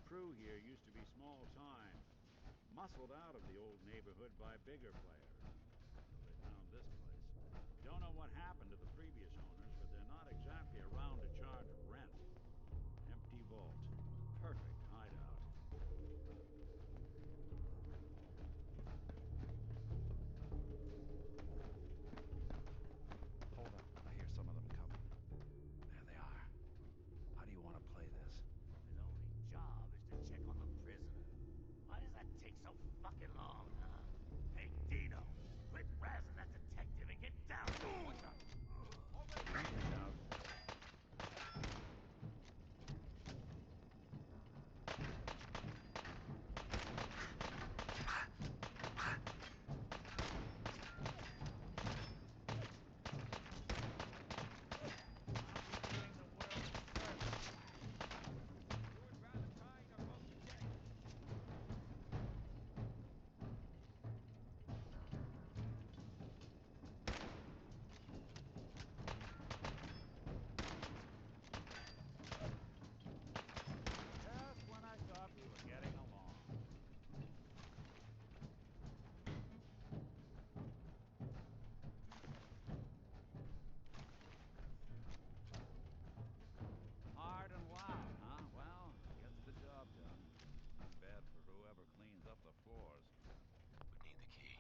crew here used to be small time, muscled out of the old neighborhood by bigger players. So they found this place. Don't know what happened to the previous owners, but they're not exactly around to charge rent. Empty vault. Perfect hideout. Hold up. I hear some of them coming. There they are. How do you want to play this? His only job is to check on the prisoner. Why does that take so fucking long, huh? Hey, Dino, quit razzing that detective and get down. What's up? Out. Just when I thought we were getting along. Hard and loud, huh? Well, gets the job done. Bad for whoever cleans up the floors. We need the key.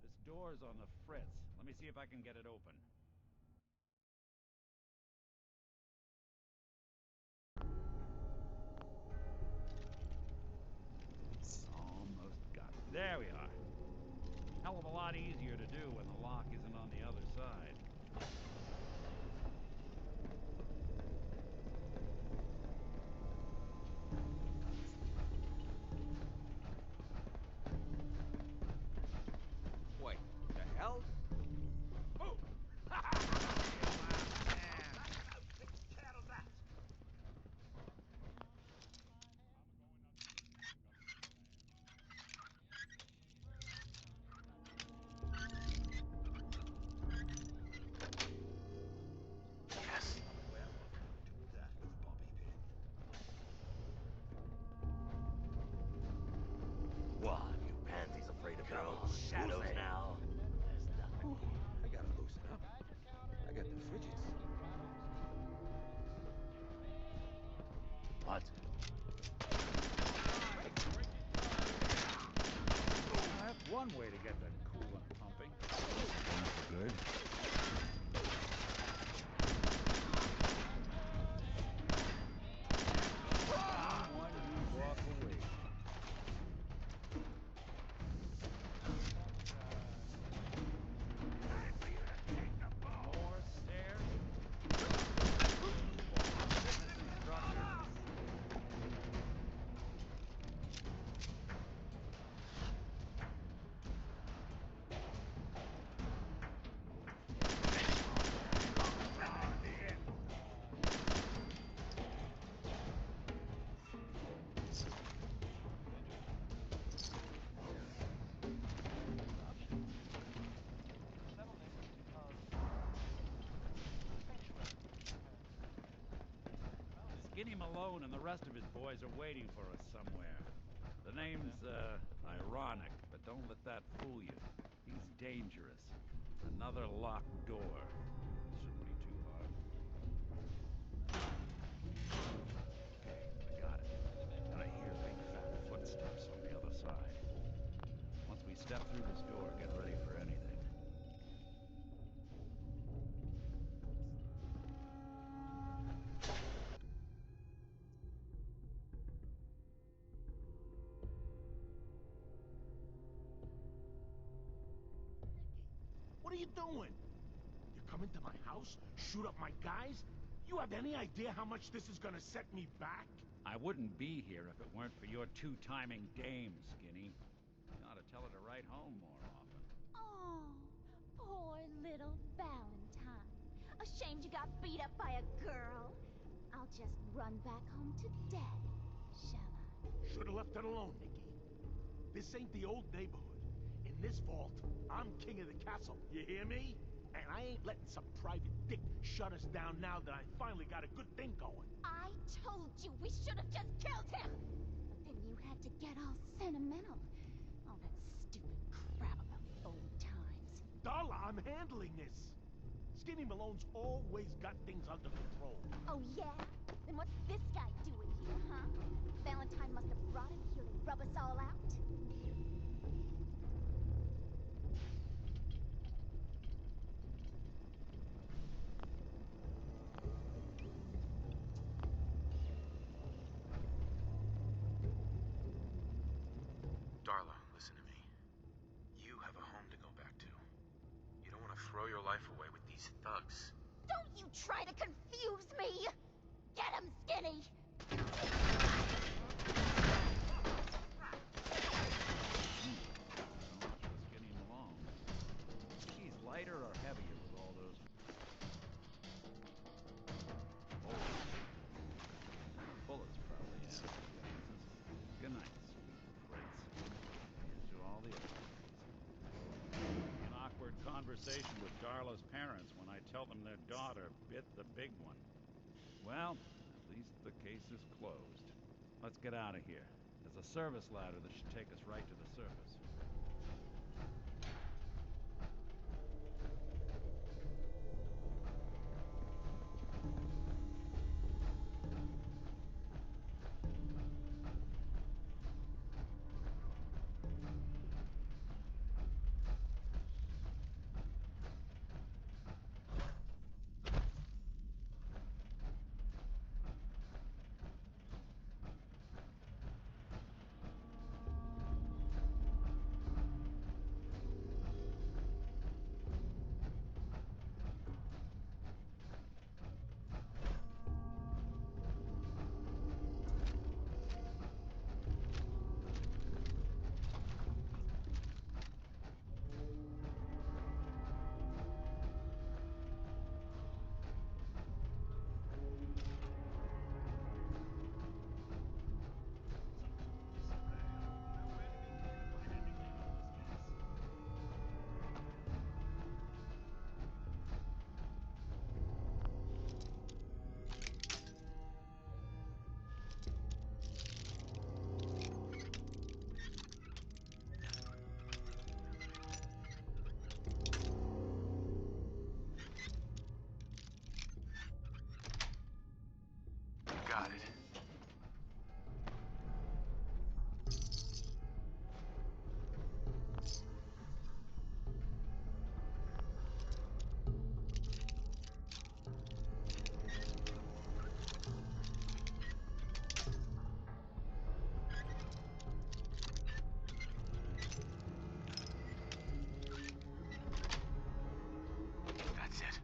This door's on the fritz. Let me see if I can get it open. Almost got it. There we are. Hell of a lot easier to do when the lock isn't on the other side. Wait, the hell? Move! Yes. Well, to that bobby pin. What, you pansies afraid of your own shadows now? There's nothing here. I gotta loosen up. I got the fidgets. What? That's one way to get the coolant pumping. Good. When you walk away. Time for you to take the ball. More stairs. Structure. Skinny Malone and the rest of his boys are waiting for us somewhere. The name's, ironic, but don't let that fool you. He's dangerous. Another locked door. Shouldn't be too hard. I got it. But I hear big fat footsteps on the other side. Once we step through this door, get ready for anything. What are you doing? You come into my house, shoot up my guys? You have any idea how much this is gonna set me back? I wouldn't be here if it weren't for your two-timing dame, Skinny. You ought to tell her to write home more often. Oh, poor little Valentine. Ashamed you got beat up by a girl. I'll just run back home to Daddy, shall I? Should've left it alone, Nikki. This ain't the old neighborhood. In this vault, I'm king of the castle. You hear me? And I ain't letting some private dick shut us down now that I finally got a good thing going. I told you we should have just killed him! But then you had to get all sentimental. All that stupid crap about old times. Darla, I'm handling this. Skinny Malone's always got things under control. Oh, yeah? Then what's this guy doing here, huh? Valentine must have brought him here to rub us all out? Darla, listen to me. You have a home to go back to. You don't want to throw your life away with these thugs. Don't you try to confuse me! Get him, Skinny! Skinny Malone. He's lighter or heavier with all those bullets, probably. Yeah. Good night, sweet prince. Here's to all the other things. An awkward conversation with Darla's parents when I tell them their daughter bit the big one. Well, at least the case is closed. Let's get out of here. There's a service ladder that should take us right to the surface. Got it. That's it.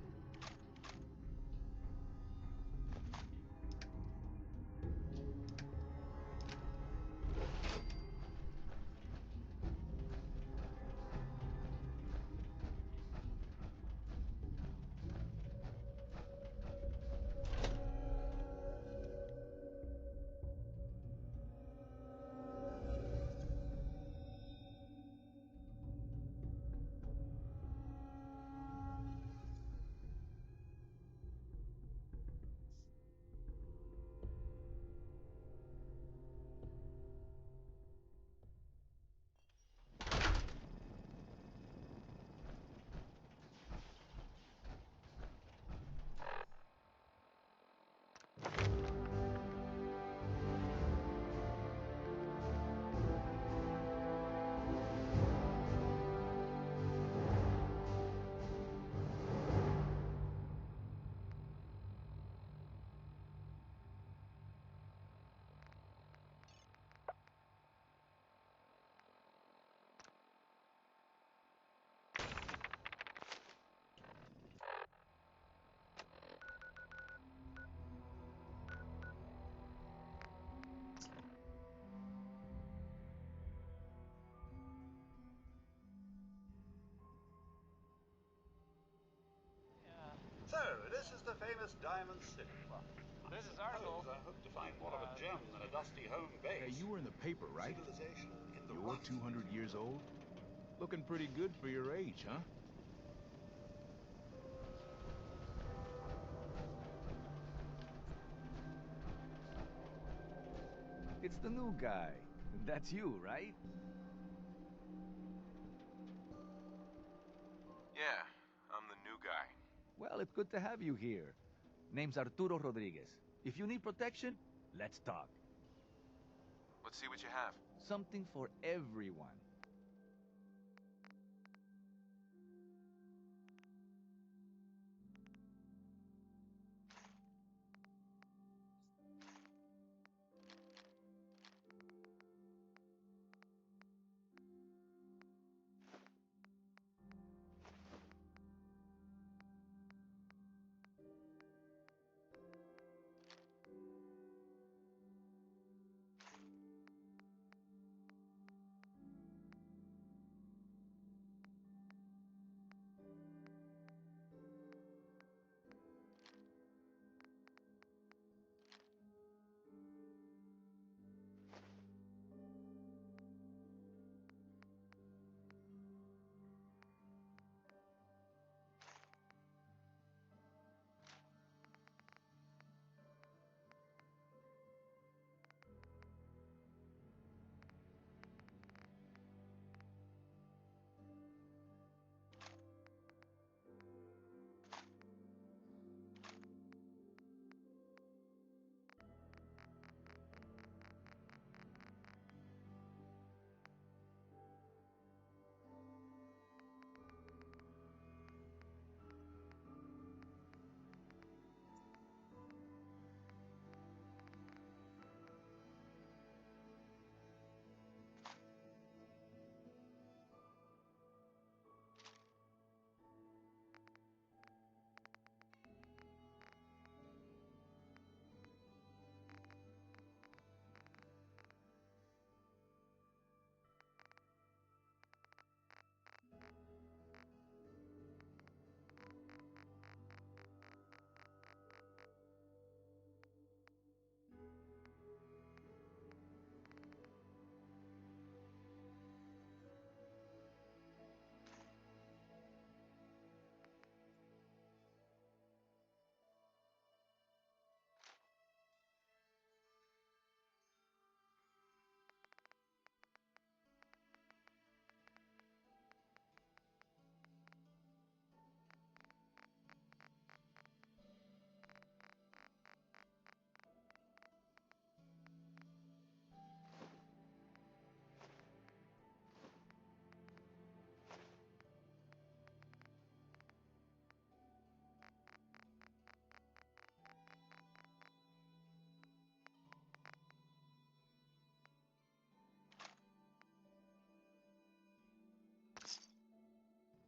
So, this is the famous Diamond City. This is our goal. I hope to find more of a gem than a dusty home base. Hey, you were in the paper, right? Civilization in the You're rough. 200 years old? Looking pretty good for your age, huh? It's the new guy. That's you, right? Yeah, I'm the new guy. Well, it's good to have you here. Name's Arturo Rodriguez. If you need protection, let's talk. Let's see what you have. Something for everyone.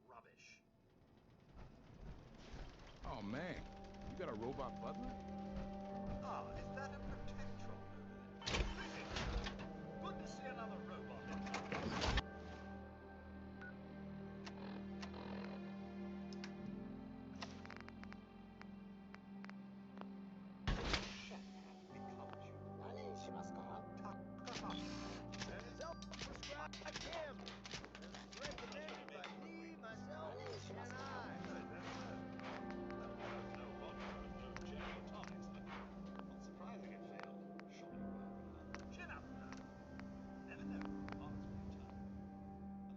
Rubbish. Oh, man. You got a robot butler? Ah, is that a protectron over there? Brilliant. Good to see another robot in town. Self-prescribed him. It's recommended by me, myself, and I. Not surprising it failed. Shocking work. Chin up now. Never know. Marks will return.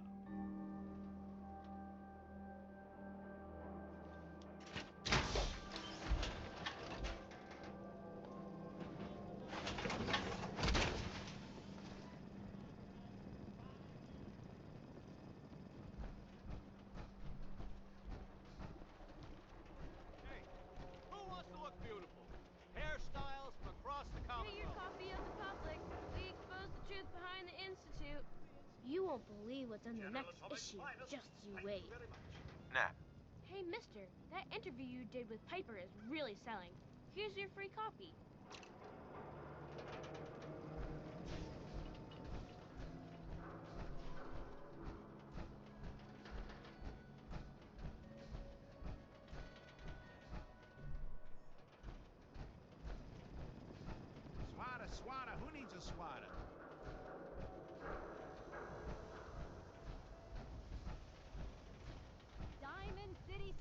Hey, who wants to look beautiful? Hairstyles from across the Get your Commonwealth. copy of the public. We expose the truth behind the Institute. You won't believe what's in the General next Atomics issue. finest. Just you Thank wait. you very much. Nat, Hey, mister, that interview you did with Piper is really selling. Here's your free copy. Swatter. Who needs a swatter? Diamond City.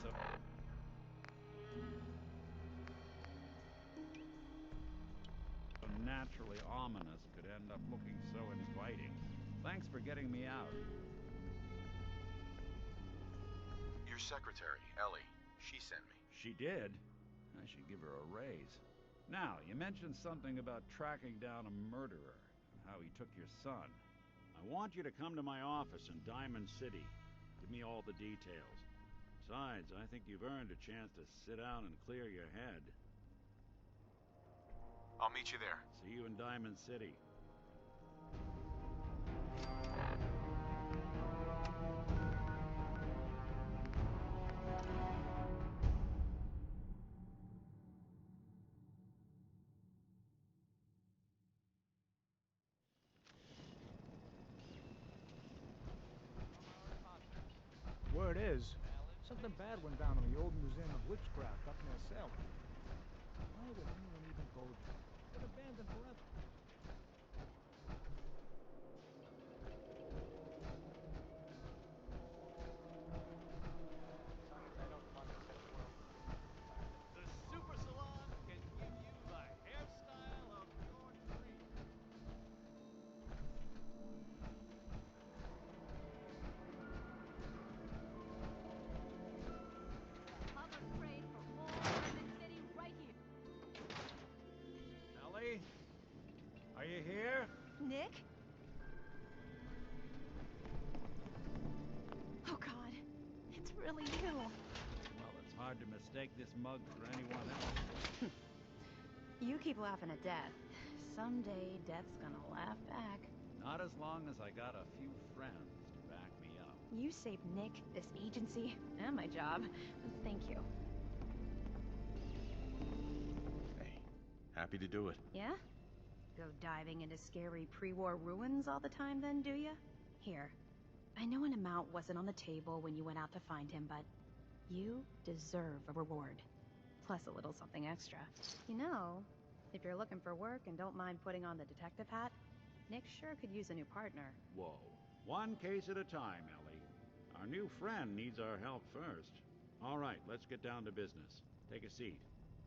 so... naturally ominous could end up looking so inviting. Thanks for getting me out. Your secretary, Ellie, she sent me. She did? I should give her a raise. Now, you mentioned something about tracking down a murderer and how he took your son. I want you to come to my office in Diamond City. Give me all the details. Besides, I think you've earned a chance to sit down and clear your head. I'll meet you there. See you in Diamond City. Word is, something bad went down in the old Museum of Witchcraft up near Salem. Why would anyone even go there? It's been abandoned forever. The Super Salon can give you the hairstyle of your dreams. Hover crane for all Diamond City right here. Ellie? Are you here? Nick? Oh, God. It's really you. Well, it's hard to mistake this mug for anyone else. You keep laughing at death. Someday, death's gonna laugh back. Not as long as I got a few friends to back me up. You saved Nick, this agency, and my job. Thank you. Hey, happy to do it. Yeah? Go diving into scary pre-war ruins all the time then, do ya? Here. I know an amount wasn't on the table when you went out to find him, but you deserve a reward. Plus a little something extra. You know, if you're looking for work and don't mind putting on the detective hat, Nick sure could use a new partner. Whoa. One case at a time, Ellie. Our new friend needs our help first. All right, let's get down to business. Take a seat.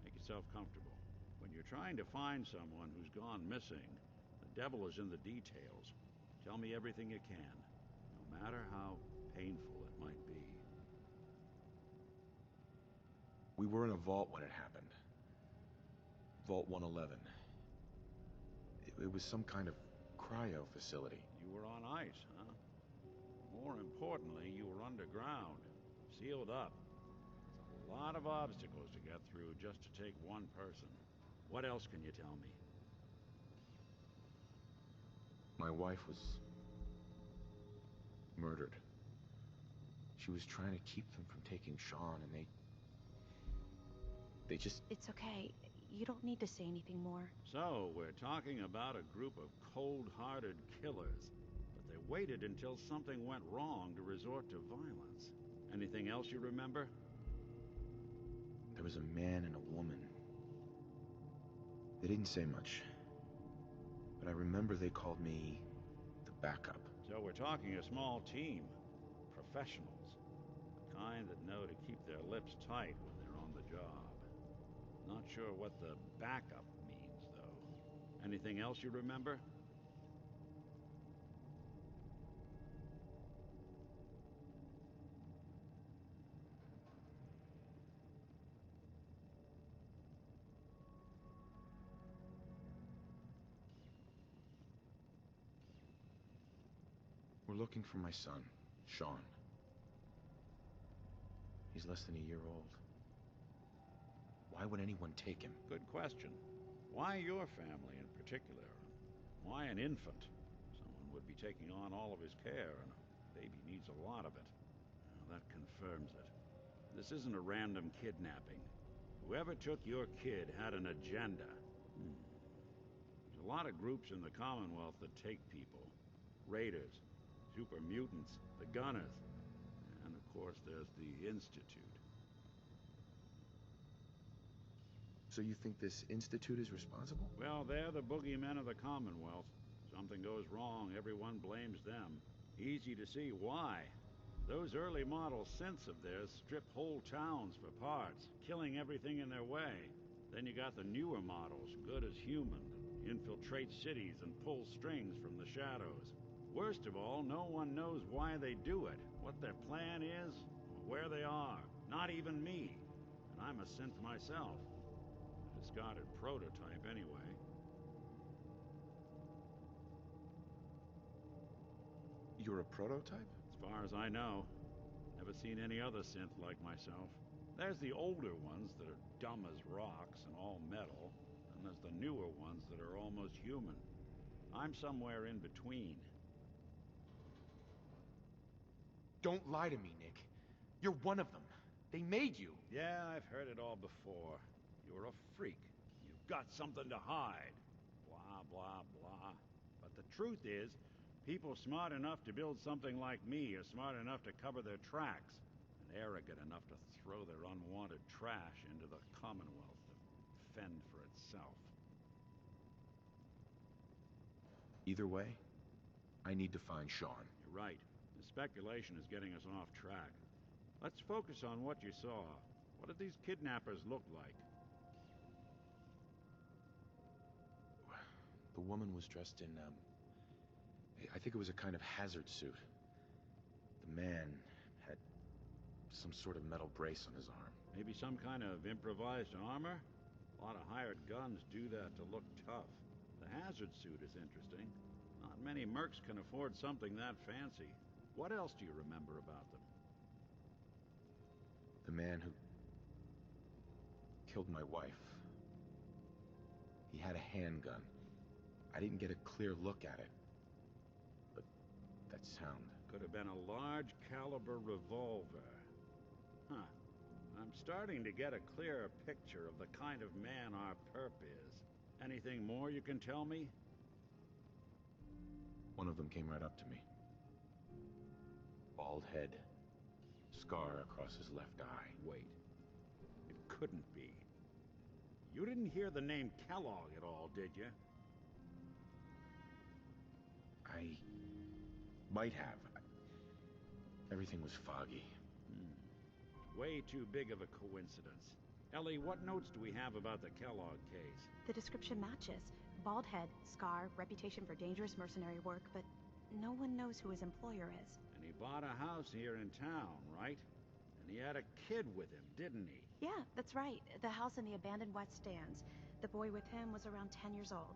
Make yourself comfortable. When you're trying to find someone who's gone missing, the devil is in the details. Tell me everything you can, no matter how painful it might be. We were in a vault when it happened. Vault 111. It was some kind of cryo facility. You were on ice, huh? More importantly, you were underground, sealed up. It's a lot of obstacles to get through just to take one person. What else can you tell me? My wife was murdered. She was trying to keep them from taking Sean, and they just... It's okay. You don't need to say anything more. So, we're talking about a group of cold-hearted killers, but they waited until something went wrong to resort to violence. Anything else you remember? There was a man and a woman. They didn't say much, but I remember they called me the backup. So we're talking a small team. Professionals. The kind that know to keep their lips tight when they're on the job. Not sure what the backup means, though. Anything else you remember? We're looking for my son, Sean. He's less than a year old. Why would anyone take him? Good question. Why your family in particular? Why an infant? Someone would be taking on all of his care, and a baby needs a lot of it. Well, that confirms it. This isn't a random kidnapping. Whoever took your kid had an agenda. There's a lot of groups in the Commonwealth that take people. Raiders, super mutants, the Gunners, and of course there's the Institute. So you think this Institute is responsible? Well, they're the boogeymen of the Commonwealth. Something goes wrong, everyone blames them. Easy to see why. Those early model synths of theirs strip whole towns for parts, killing everything in their way. Then you got the newer models, good as human, that infiltrate cities and pull strings from the shadows. Worst of all, no one knows why they do it, what their plan is, or where they are. Not even me. And I'm a synth myself. A discarded prototype anyway. You're a prototype? As far as I know. Never seen any other synth like myself. There's the older ones that are dumb as rocks and all metal, and there's the newer ones that are almost human. I'm somewhere in between. Don't lie to me, Nick. You're one of them. They made you. Yeah, I've heard it all before. You're a freak. You've got something to hide. Blah, blah, blah. But the truth is, people smart enough to build something like me are smart enough to cover their tracks, and arrogant enough to throw their unwanted trash into the Commonwealth to fend for itself. Either way, I need to find Sean. You're right. The speculation is getting us off track. Let's focus on what you saw. What did these kidnappers look like? The woman was dressed in, I think it was a kind of hazard suit. The man had some sort of metal brace on his arm. Maybe some kind of improvised armor? A lot of hired guns do that to look tough. The hazard suit is interesting. Not many mercs can afford something that fancy. What else do you remember about them? The man who killed my wife. He had a handgun. I didn't get a clear look at it. But that sound. Could have been a large caliber revolver. Huh. I'm starting to get a clearer picture of the kind of man our perp is. Anything more you can tell me? One of them came right up to me. Bald head. Scar across his left eye. Wait. It couldn't be. You didn't hear the name Kellogg at all, did you? I might have. Everything was foggy. Way too big of a coincidence. Ellie, what notes do we have about the Kellogg case? The description matches. Bald head, scar, reputation for dangerous mercenary work, but no one knows who his employer is. And he bought a house here in town, right? And he had a kid with him, didn't he? Yeah, that's right. The house in the abandoned West Stands. The boy with him was around 10 years old.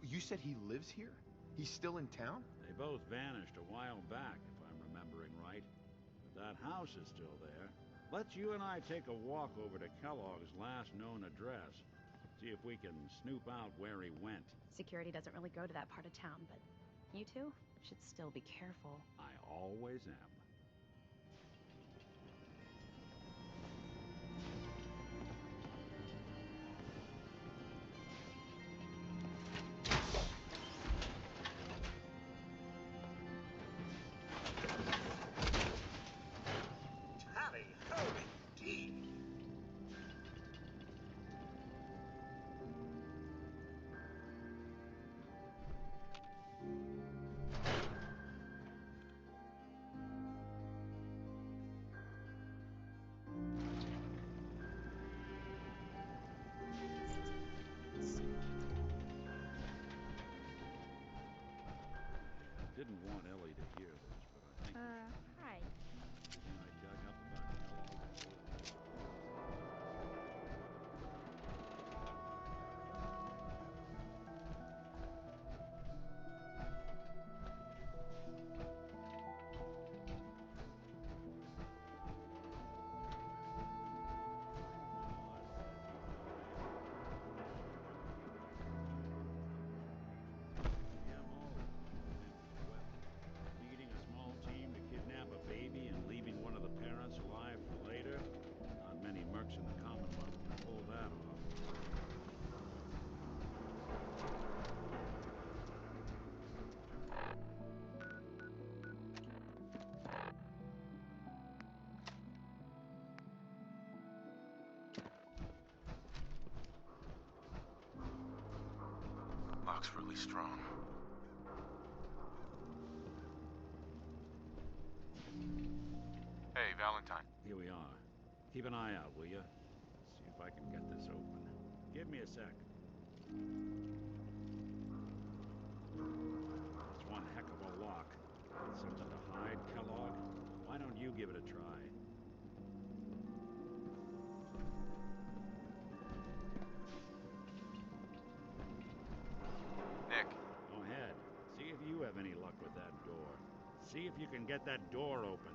You said he lives here? He's still in town? They both vanished a while back, if I'm remembering right. But that house is still there. Let's you and I take a walk over to Kellogg's last known address. See if we can snoop out where he went. Security doesn't really go to that part of town, but you two should still be careful. I always am. Tally-ho indeed! really strong. Hey, Valentine. Here we are. Keep an eye out, will you? See if I can get this open. Give me a sec. That's one heck of a lock. Something to hide, Kellogg? Why don't you give it a try? Nick. Go ahead. See if you have any luck with that door. See if you can get that door open.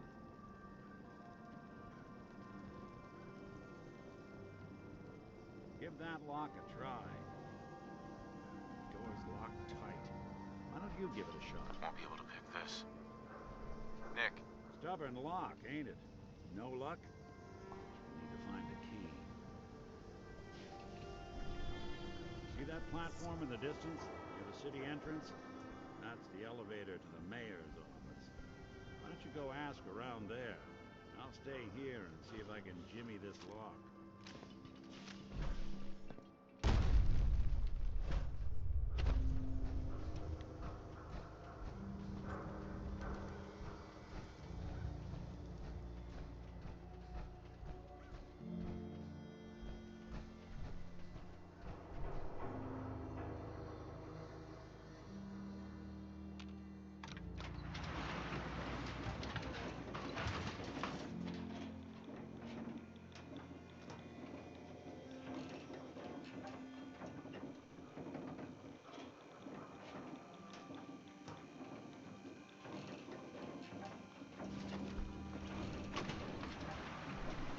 Give that lock a try. Door's locked tight. Why don't you give it a shot? Won't be able to pick this. Nick. Stubborn lock, ain't it? No luck? Need to find the key. See that platform in the distance, near the city entrance? That's the elevator to the mayor's office. Why don't you go ask around there? I'll stay here and see if I can jimmy this lock.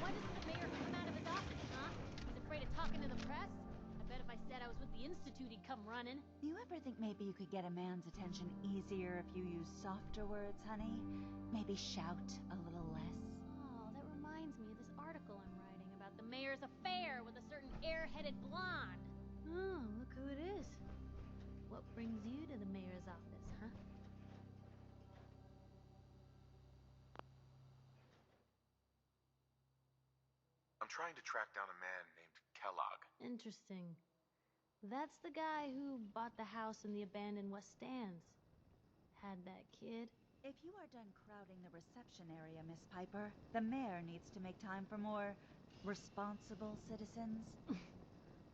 Why doesn't the mayor come out of his office, huh? He's afraid of talking to the press? I bet if I said I was with the Institute, he'd come running. Do you ever think maybe you could get a man's attention easier if you use softer words, honey? Maybe shout a little less? Oh, that reminds me of this article I'm writing about the mayor's affair with a certain air-headed blonde. Oh, look who it is. What brings you to the mayor's office, huh? I'm trying to track down a man named Kellogg. Interesting. That's the guy who bought the house in the abandoned West Stands. Had that kid. If you are done crowding the reception area, Miss Piper, the mayor needs to make time for more responsible citizens.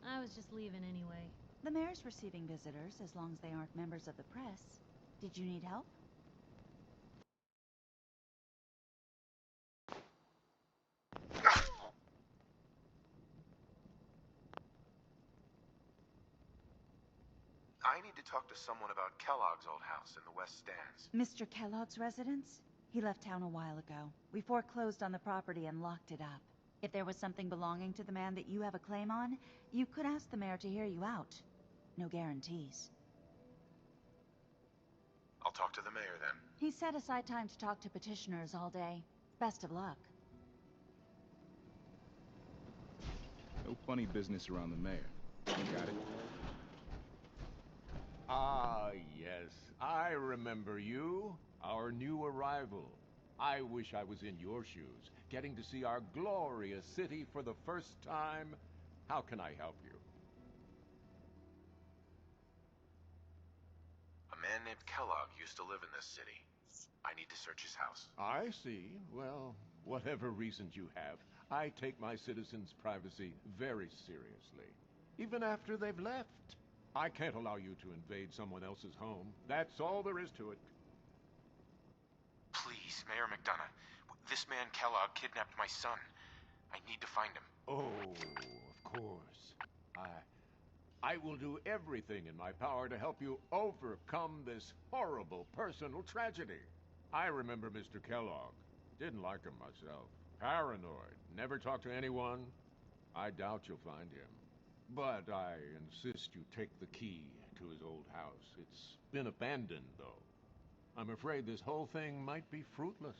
I was just leaving anyway. The mayor's receiving visitors as long as they aren't members of the press. Did you need help? I need to talk to someone about Kellogg's old house in the West Stands. Mr. Kellogg's residence? He left town a while ago. We foreclosed on the property and locked it up. If there was something belonging to the man that you have a claim on, you could ask the mayor to hear you out. No guarantees. I'll talk to the mayor then. He set aside time to talk to petitioners all day. Best of luck. No funny business around the mayor. Got it? Ah, yes. I remember you. Our new arrival. I wish I was in your shoes, getting to see our glorious city for the first time. How can I help you? A man named Kellogg used to live in this city. I need to search his house. I see. Well, whatever reasons you have, I take my citizens' privacy very seriously. Even after they've left. I can't allow you to invade someone else's home. That's all there is to it. Please, Mayor McDonough. This man Kellogg kidnapped my son. I need to find him. Oh, of course. I will do everything in my power to help you overcome this horrible personal tragedy. I remember Mr. Kellogg. Didn't like him myself. Paranoid. Never talked to anyone. I doubt you'll find him. But I insist you take the key to his old house. It's been abandoned, though. I'm afraid this whole thing might be fruitless.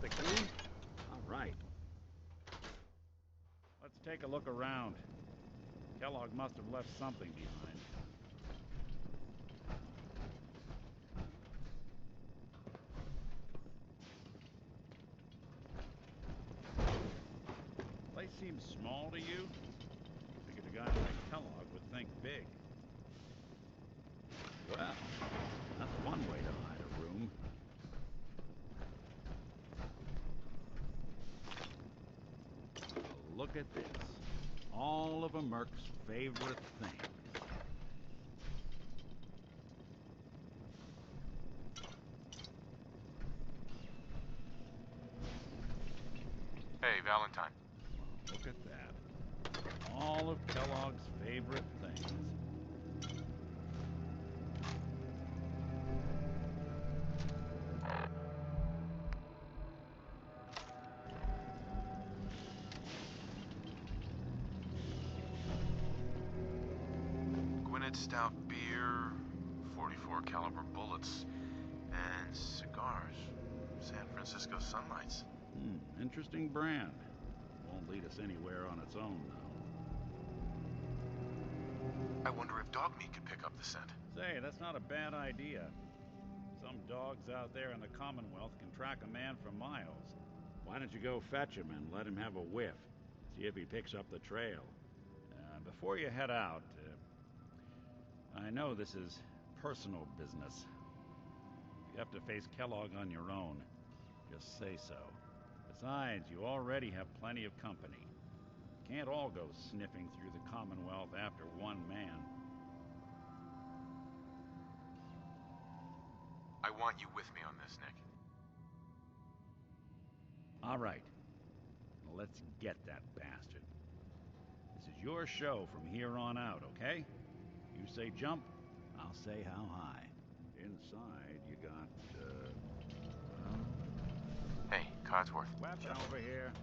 the key? All right. Let's take a look around. Kellogg must have left something behind. Place seems small to you? Figured a guy like Kellogg would think big. Well, that's one way to hide a room. Look at this. All of a Merc's favorite things. Hey, Valentine. Look at that. All of Kellogg's favorite things. Stout beer, 44 caliber bullets, and cigars. San Francisco Sunlights. Interesting brand. Won't lead us anywhere on its own, though. I wonder if dog meat could pick up the scent. Say, that's not a bad idea. Some dogs out there in the Commonwealth can track a man for miles. Why don't you go fetch him and let him have a whiff? See if he picks up the trail. Before you head out, I know this is personal business. If you have to face Kellogg on your own, just say so. Besides, you already have plenty of company. Can't all go sniffing through the Commonwealth after one man. I want you with me on this, Nick. All right. Now let's get that bastard. This is your show from here on out, okay? You say jump, I'll say how high. Inside, you got, Hey, Codsworth. Weapon over here.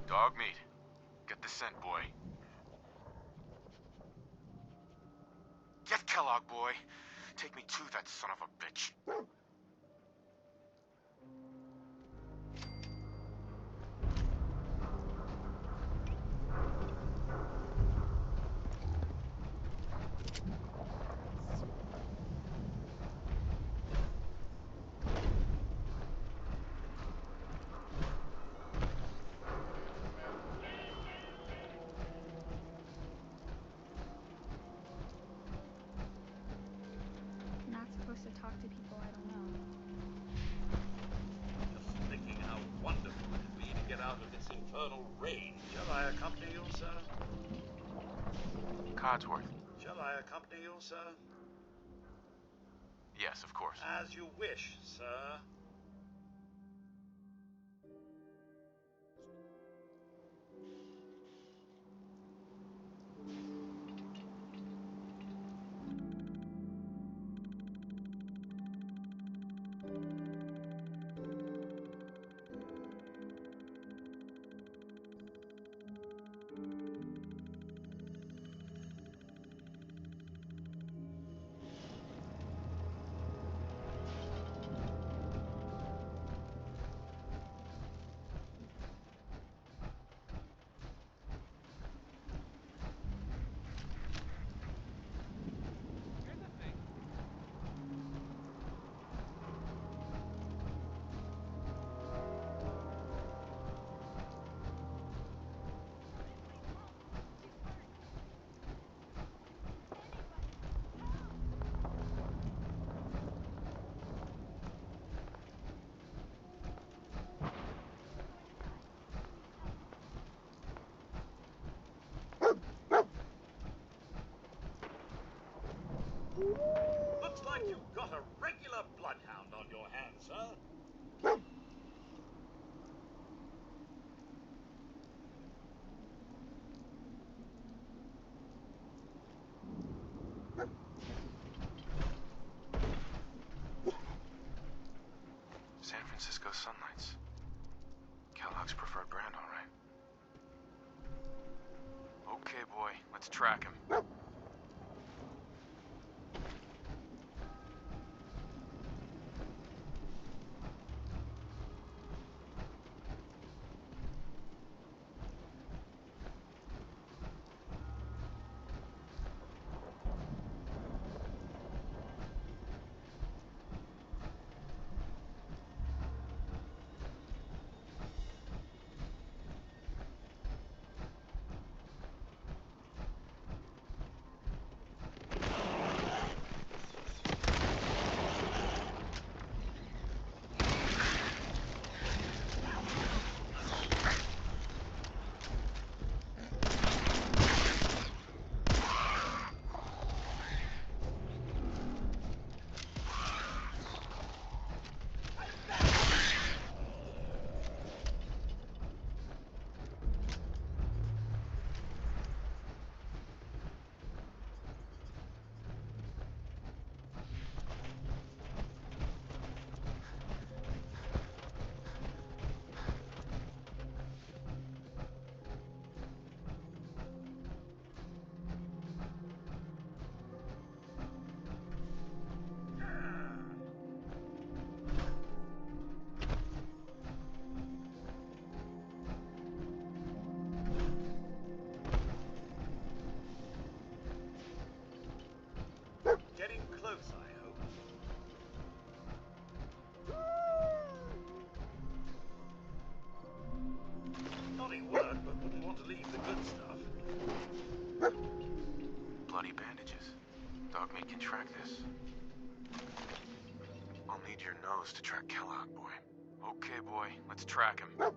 Dog meat. Get the scent, boy. Get Kellogg, boy. Take me to that son of a bitch. To talk to people I don't know. Just thinking how wonderful it would be to get out of this infernal rain. Shall I accompany you, sir? Codsworth. Shall I accompany you, sir? Yes, of course. As you wish, sir. Looks like you've got a regular bloodhound on your hands, sir. sunlights. Kellogg's preferred brand, all right. Okay, boy, let's track him. Getting close, I hope. Naughty work, but wouldn't want to leave the good stuff. Bloody bandages. Dogmeat can track this. I'll need your nose to track Kellogg, boy. Okay, boy, let's track him.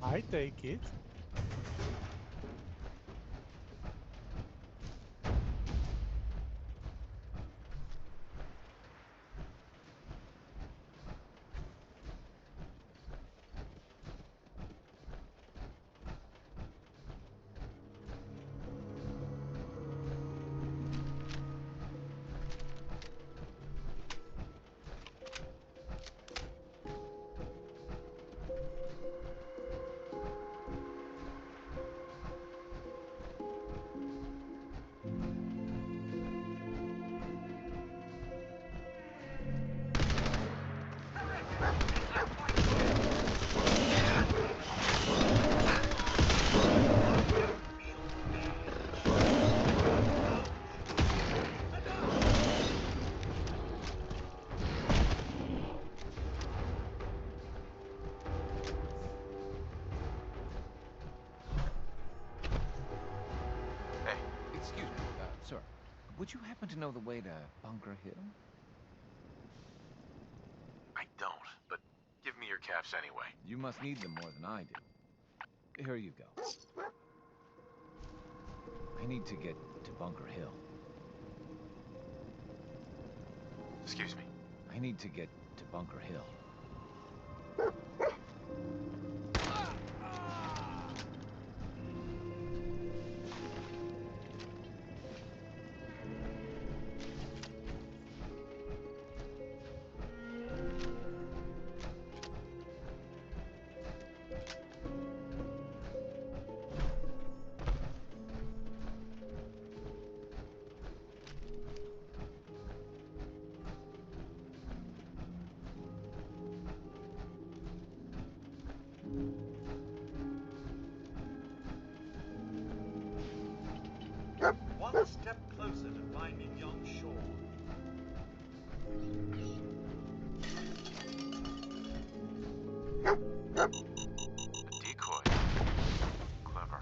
I take it. Excuse me, sir. Would you happen to know the way to Bunker Hill? I don't, but give me your caps anyway. You must need them more than I do. Here you go. I need to get to Bunker Hill. Excuse me? I need to get to Bunker Hill. One step closer to finding young Sean. A decoy. Clever.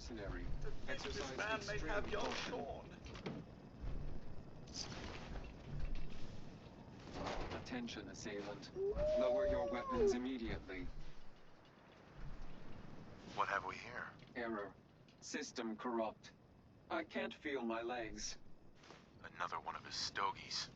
mercenary. This Exercise man may extreme have your caution. sword. Attention, assailant. Lower your weapons immediately. What have we here? Error. System corrupt. I can't feel my legs. Another one of his stogies.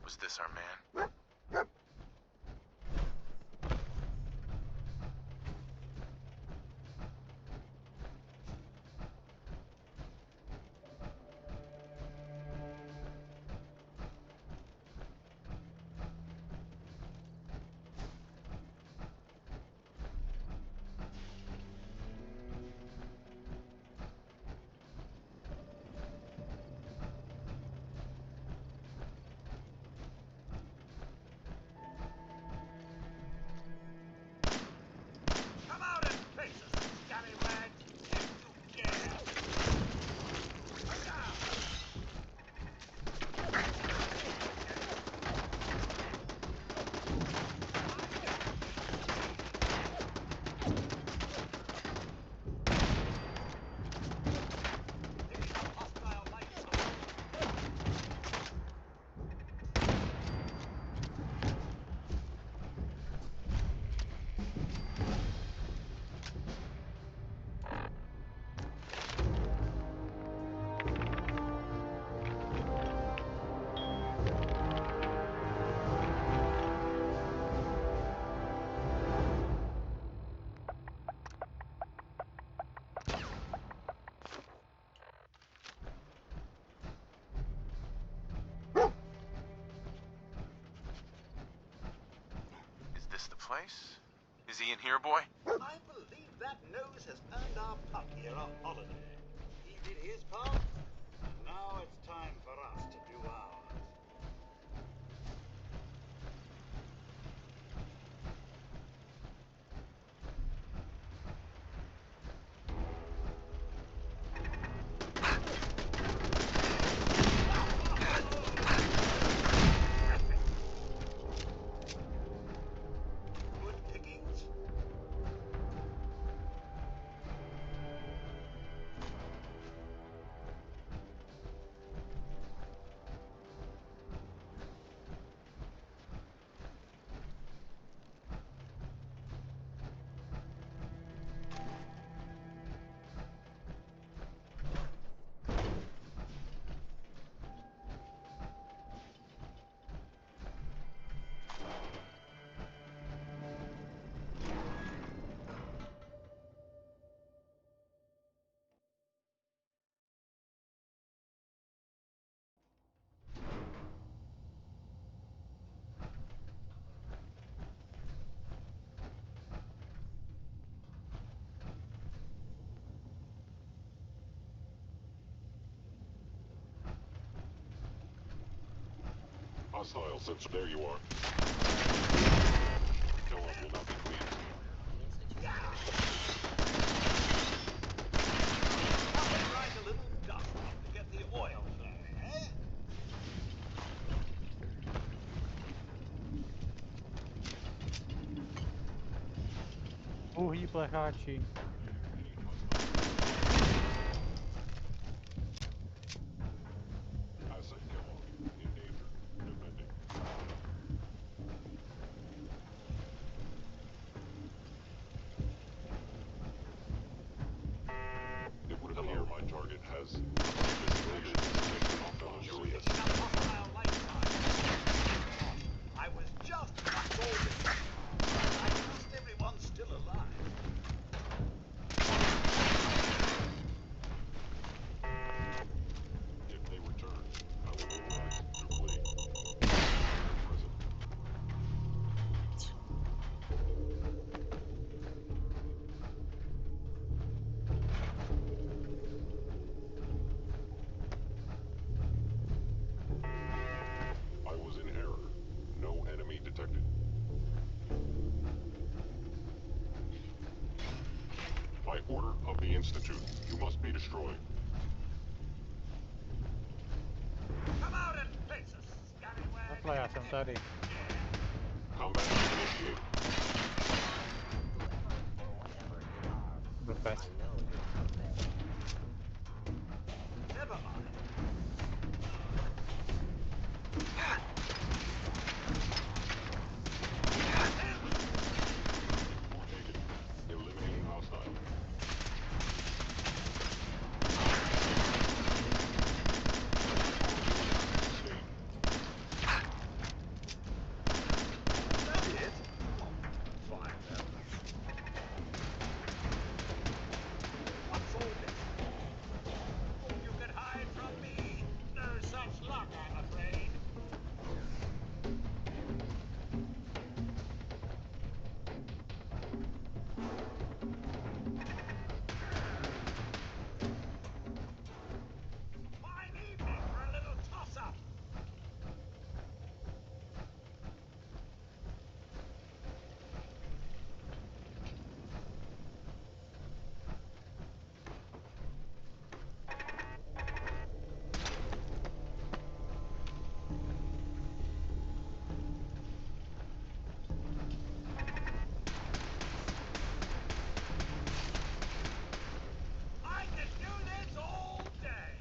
Was this our man? Place? Is he in here, boy? I believe that nose has earned our pup here a holiday. He did his part. Now it's time for us to do ours. Hostile sensor, there you are. Tell him we'll not be pleased. Grind a little dust to get the oil flowing. Plechači. Asset Kellogg in danger. Defending. It would appear my target has Julius, hostile light side. I was just unfolding. I trust everyone's still alive. If they return, I will authorize to flee. Present. I was in error. No enemy detected. By order of the Institute, you must be destroyed. Come out and face us, scallywag. Zatlejá jsem tady. Combat initiated. Blbec. Never mind. Eliminating hostile. That it? Fine then. What's all this? Oh, you can hide from me. No such luck, I'm afraid. Fine evening for a little toss-up. I can do this all day.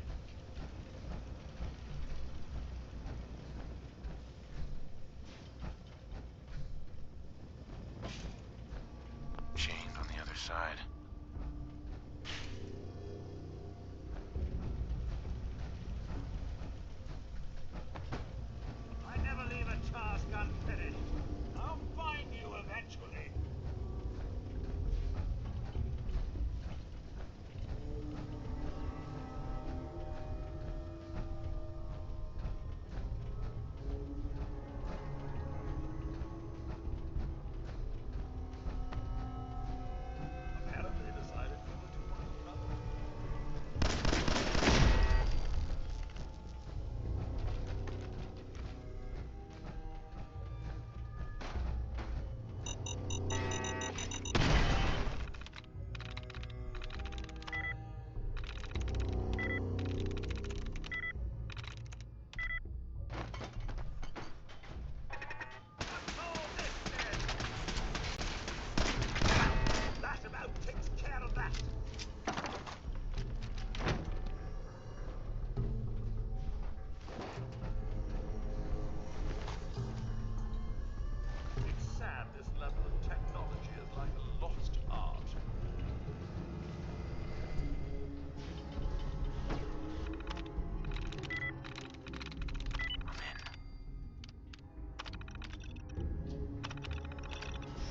Chained on the other side. I never leave a task unfinished. I'll find you eventually. Apparently decided we were too much trouble. What's all this then? That about takes care of that. It's sad this level of technology is like a lost art.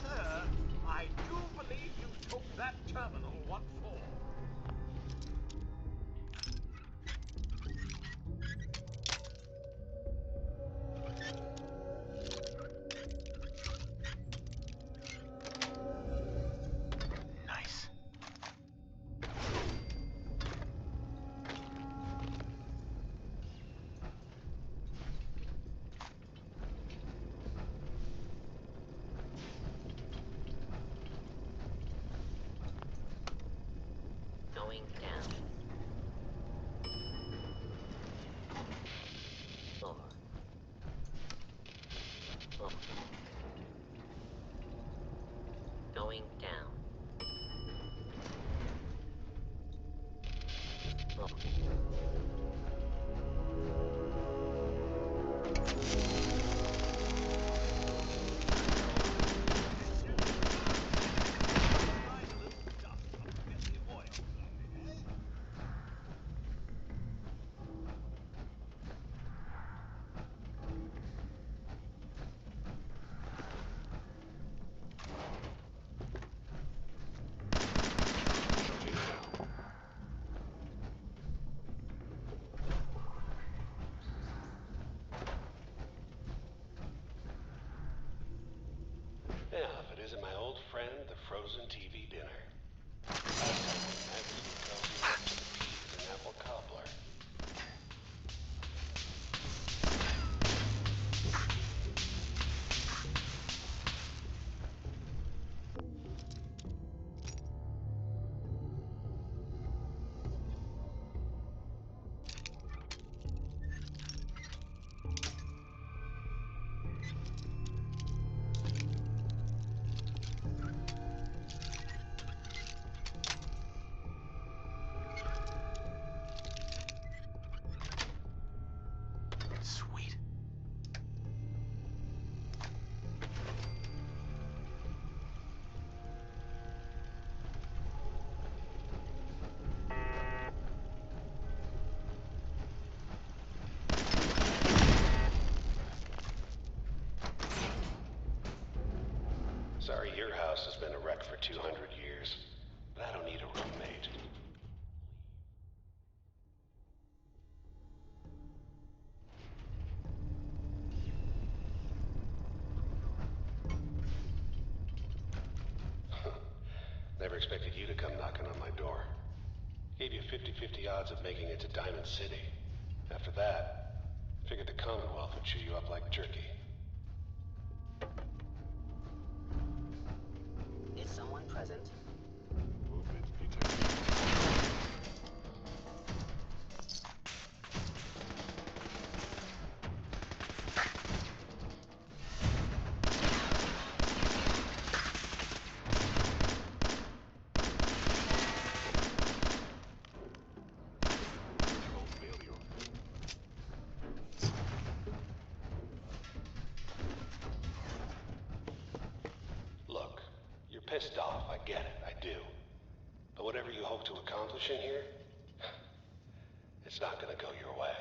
Sir, I do believe you took that terminal. What for? Nice. Going down. 4. 4. Going down. frozen TV dinner. Last time I couldn't cozy up to the peas and apple cobbler. Sweet. Sorry your house has been a wreck for 200 years, but I don't need a roommate. Never expected you to come knocking on my door. Gave you 50-50 odds of making it to Diamond City. After that, figured the Commonwealth would chew you up like jerky. Is someone present? Movement detected. Control failure. Look, you're pissed off, I get it, I do. But whatever you hope to accomplish in here, it's not gonna go your way.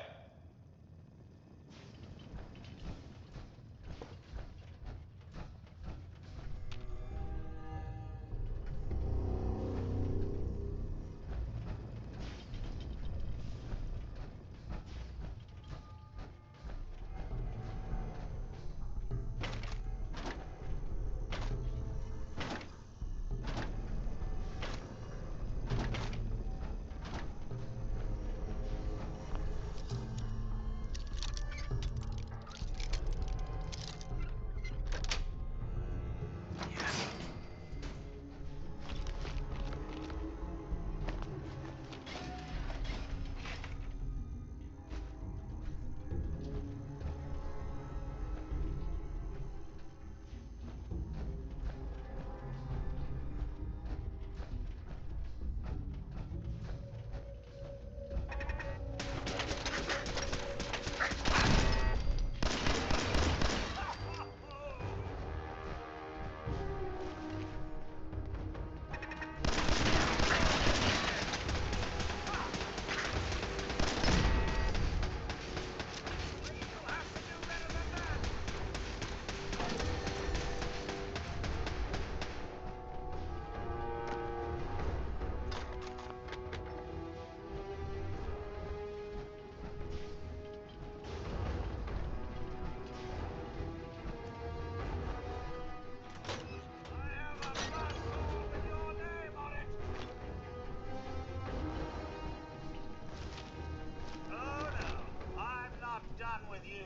Oh no, I'm not done with you.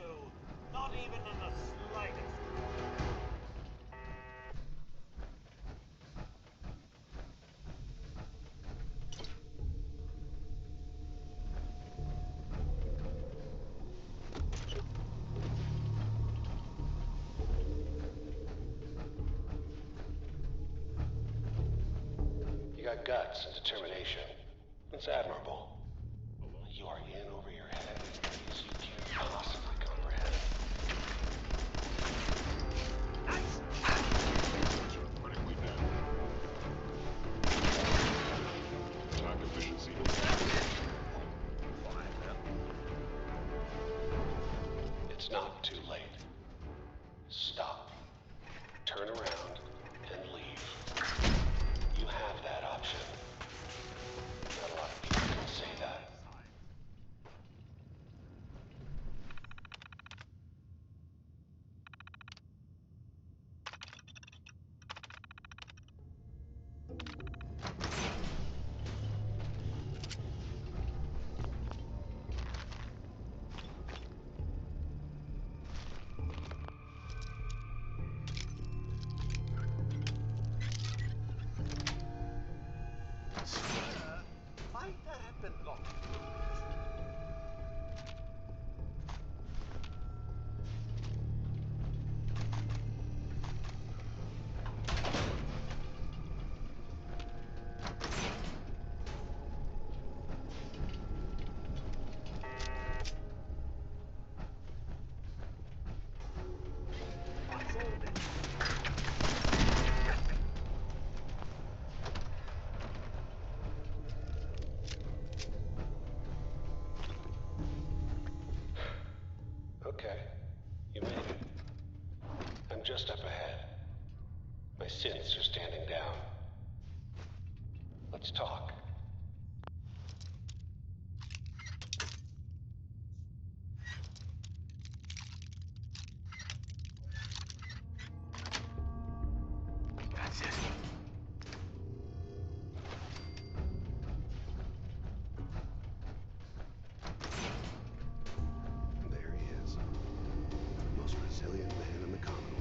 Not even in the slightest. You got guts and determination. It's admirable. You are in over your head in ways you can't possibly comprehend. Reports are critically bad. Attack efficiency. It's not too late. Stop. Turn around and leave. You have that option. Not a lot of people can say that. just up ahead. My synths are standing down. Let's talk. That's it. There he is. Most resilient man in the Commonwealth.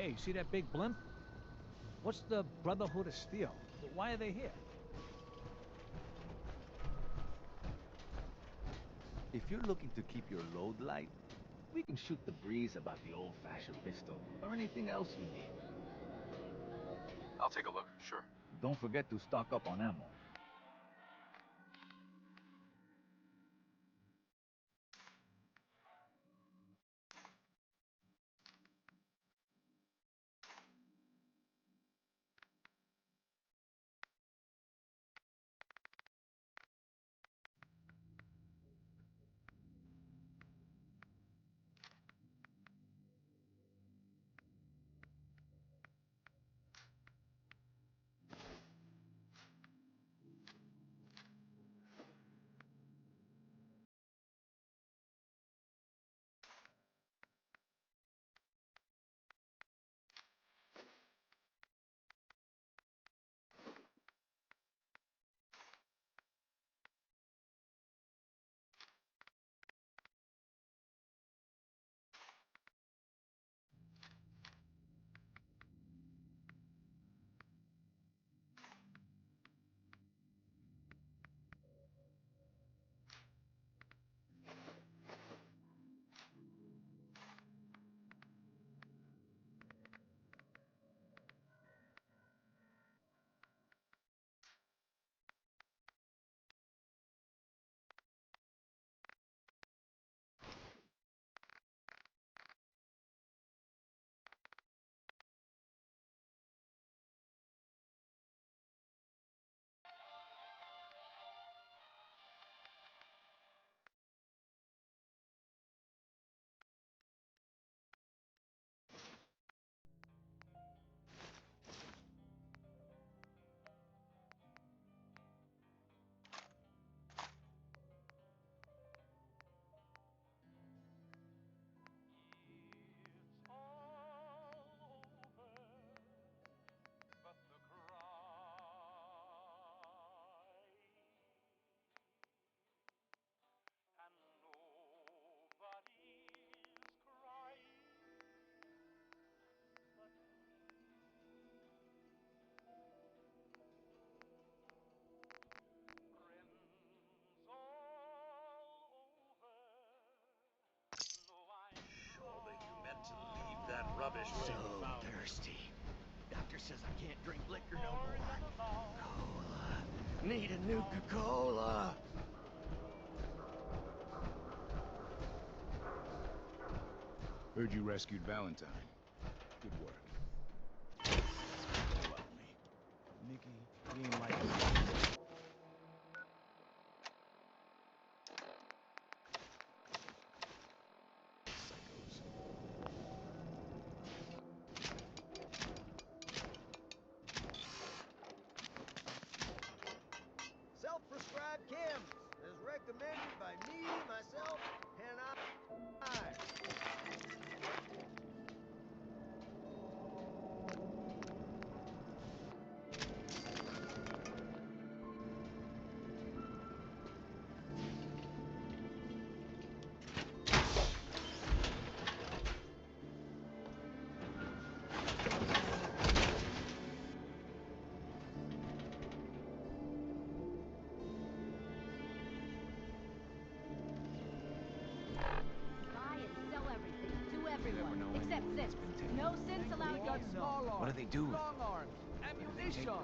Hey, see that big blimp? What's the Brotherhood of Steel? Why are they here? If you're looking to keep your load light, we can shoot the breeze about the old-fashioned pistol, or anything else you need. I'll take a look, sure. Don't forget to stock up on ammo. That rubbish So thirsty. Doctor says I can't drink liquor no more. Cola. Need a Nuka-Cola. Heard you rescued Valentine. Good work. Love me. Nikki, he ain't like this. Self-prescribed cannabis, as recommended by me, myself, and I. No sense allowed here. Small arms, What do they do? long arms, ammunition. Come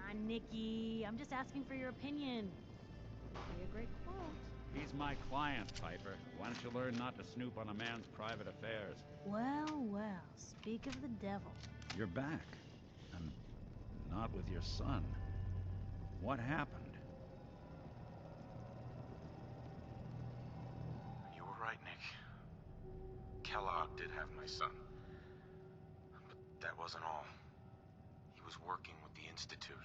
on, Nikki. I'm just asking for your opinion. Be a great quote. He's my client, Piper. Why don't you learn not to snoop on a man's private affairs? Well, well, speak of the devil. You're back. And not with your son. What happened? You were right, Nick. Kellogg did have my son. But that wasn't all. He was working with the Institute.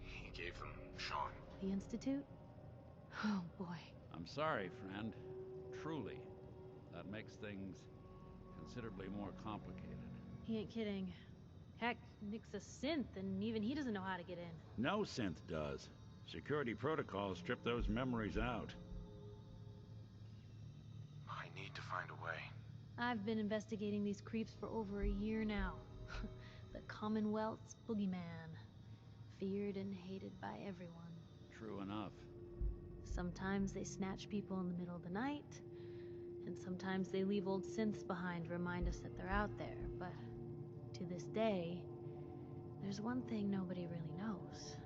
He gave them Sean. The Institute? Oh, boy. I'm sorry, friend. Truly. That makes things considerably more complicated. He ain't kidding. Heck, Nick's a synth, and even he doesn't know how to get in. No synth does. Security protocols strip those memories out. I need to find a way. I've been investigating these creeps for over a year now. The Commonwealth's boogeyman. Feared and hated by everyone. True enough. Sometimes they snatch people in the middle of the night, and sometimes they leave old synths behind to remind us that they're out there, but to this day, there's one thing nobody really knows.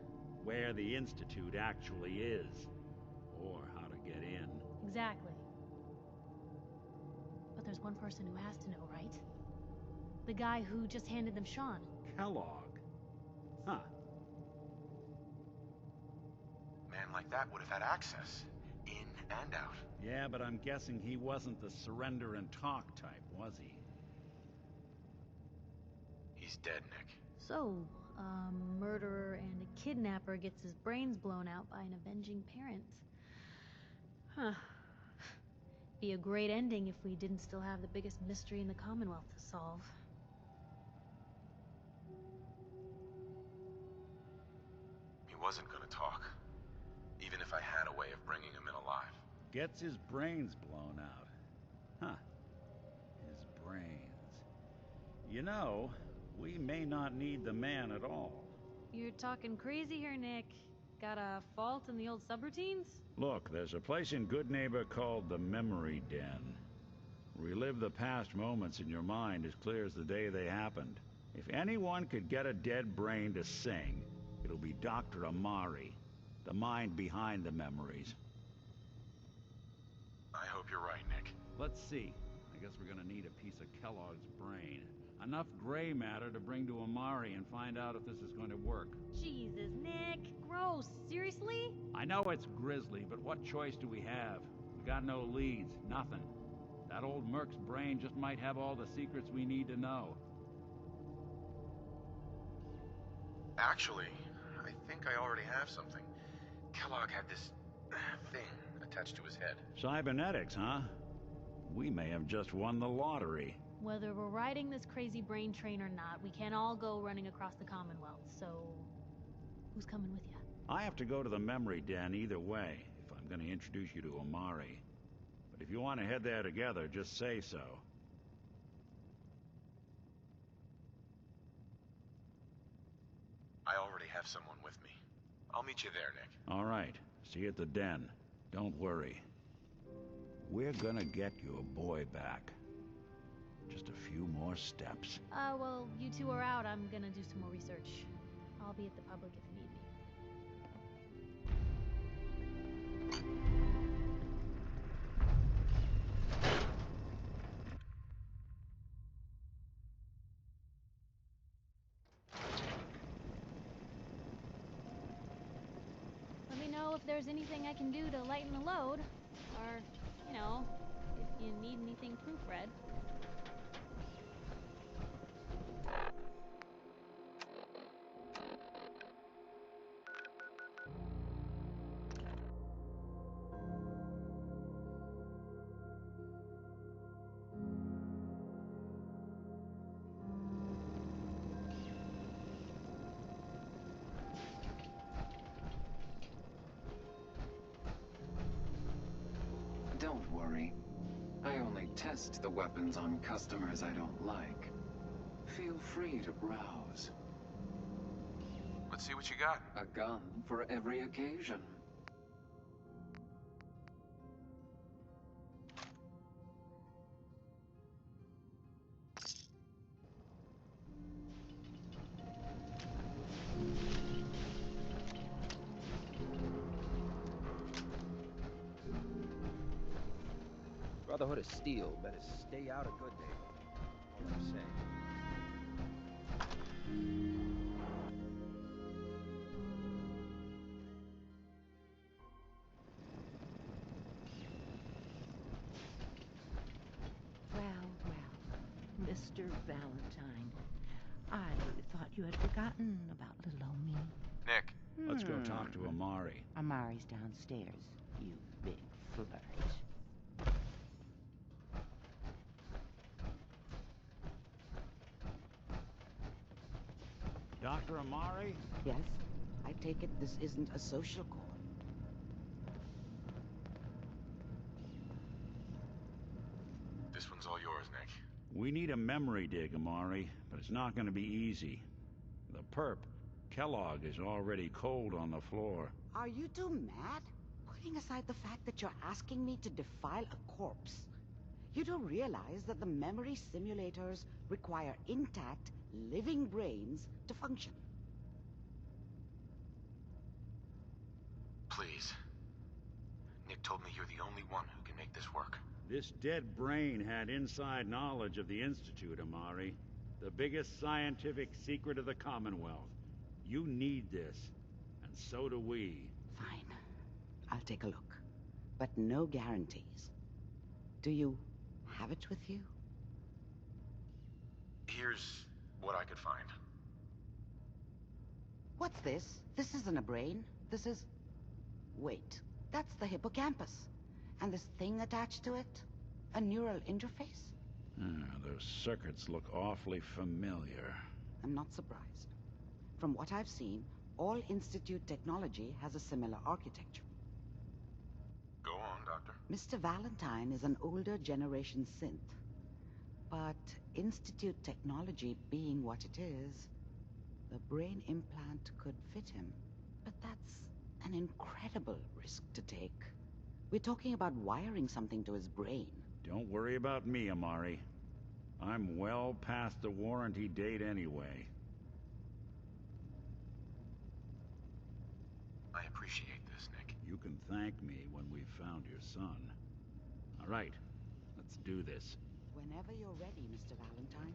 Where the Institute actually is. Or how to get in. Exactly. But there's one person who has to know, right? The guy who just handed them Sean. Kellogg. Huh. Man like that would have had access. In and out. Yeah, but I'm guessing he wasn't the surrender and talk type, was he? He's dead, Nick. So, a murderer and a kidnapper gets his brains blown out by an avenging parent. Huh. Be a great ending if we didn't still have the biggest mystery in the Commonwealth to solve. He wasn't gonna talk. Even if I had a way of bringing him in alive. Gets his brains blown out. Huh. His brains. You know, we may not need the man at all. You're talking crazy here, Nick. Got a fault in the old subroutines? Look, there's a place in Good Neighbor called the Memory Den. Relive the past moments in your mind as clear as the day they happened. If anyone could get a dead brain to sing, it'll be Dr. Amari, the mind behind the memories. I hope you're right, Nick. Let's see. I guess we're gonna need a piece of Kellogg's brain. Enough gray matter to bring to Amari and find out if this is going to work. Jesus, Nick. Gross. Seriously? I know it's grisly, but what choice do we have? We got no leads, nothing. That old Merc's brain just might have all the secrets we need to know. Actually, I think I already have something. Kellogg had this thing attached to his head. Cybernetics, huh? We may have just won the lottery. Whether we're riding this crazy brain train or not, we can't all go running across the Commonwealth, so who's coming with you? I have to go to the Memory Den either way, if I'm going to introduce you to Amari. But if you want to head there together, just say so. I already have someone with me. I'll meet you there, Nick. All right. See you at the den. Don't worry. We're gonna get your boy back. Just a few more steps. Well, you two are out. I'm gonna do some more research. I'll be at the public if you need me. Let me know if there's anything I can do to lighten the load. Or, you know, if you need anything proofread. Don't worry. I only test the weapons on customers I don't like. Feel free to browse. Let's see what you got. A gun for every occasion. Brotherhood of Steel better stay out of Good Neighbor. All I'm saying. Well, Mr. Valentine, I thought you had forgotten about little old me. Nick. Let's go talk to Amari. Amari's downstairs, you big flirt. Dr. Amari? Yes. I take it this isn't a social call. This one's all yours, Nick. We need a memory dig, Amari, but it's not going to be easy. The perp, Kellogg, is already cold on the floor. Are you two mad? Putting aside the fact that you're asking me to defile a corpse, you do realize that the memory simulators require intact, living brains to function. Please. Nick told me you're the only one who can make this work. This dead brain had inside knowledge of the Institute, Amari. The biggest scientific secret of the Commonwealth. You need this, and so do we. Fine. I'll take a look. But no guarantees. Do you have it with you? Here's what I could find. What's this? This isn't a brain. This is... Wait. That's the hippocampus. And this thing attached to it? A neural interface? Those circuits look awfully familiar. I'm not surprised. From what I've seen, all Institute technology has a similar architecture. Go on, Doctor. Mr. Valentine is an older generation synth. But Institute technology being what it is, the brain implant could fit him. But that's an incredible risk to take. We're talking about wiring something to his brain. Don't worry about me, Amari. I'm well past the warranty date anyway. I appreciate this, Nick. You can thank me when we've found your son. All right, let's do this. Whenever you're ready, Mr. Valentine.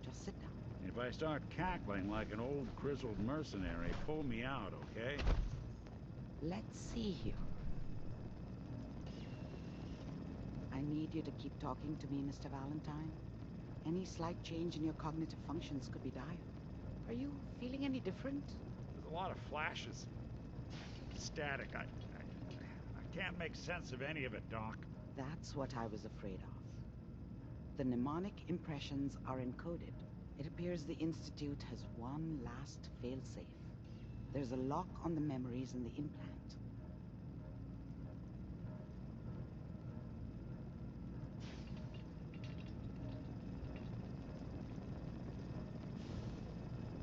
Just sit down. If I start cackling like an old grizzled mercenary, pull me out, okay? Let's see here. I need you to keep talking to me, Mr. Valentine. Any slight change in your cognitive functions could be dire. Are you feeling any different? There's a lot of flashes. Static. I can't make sense of any of it, Doc. That's what I was afraid of. The mnemonic impressions are encoded. It appears the Institute has one last failsafe. There's a lock on the memories in the implant.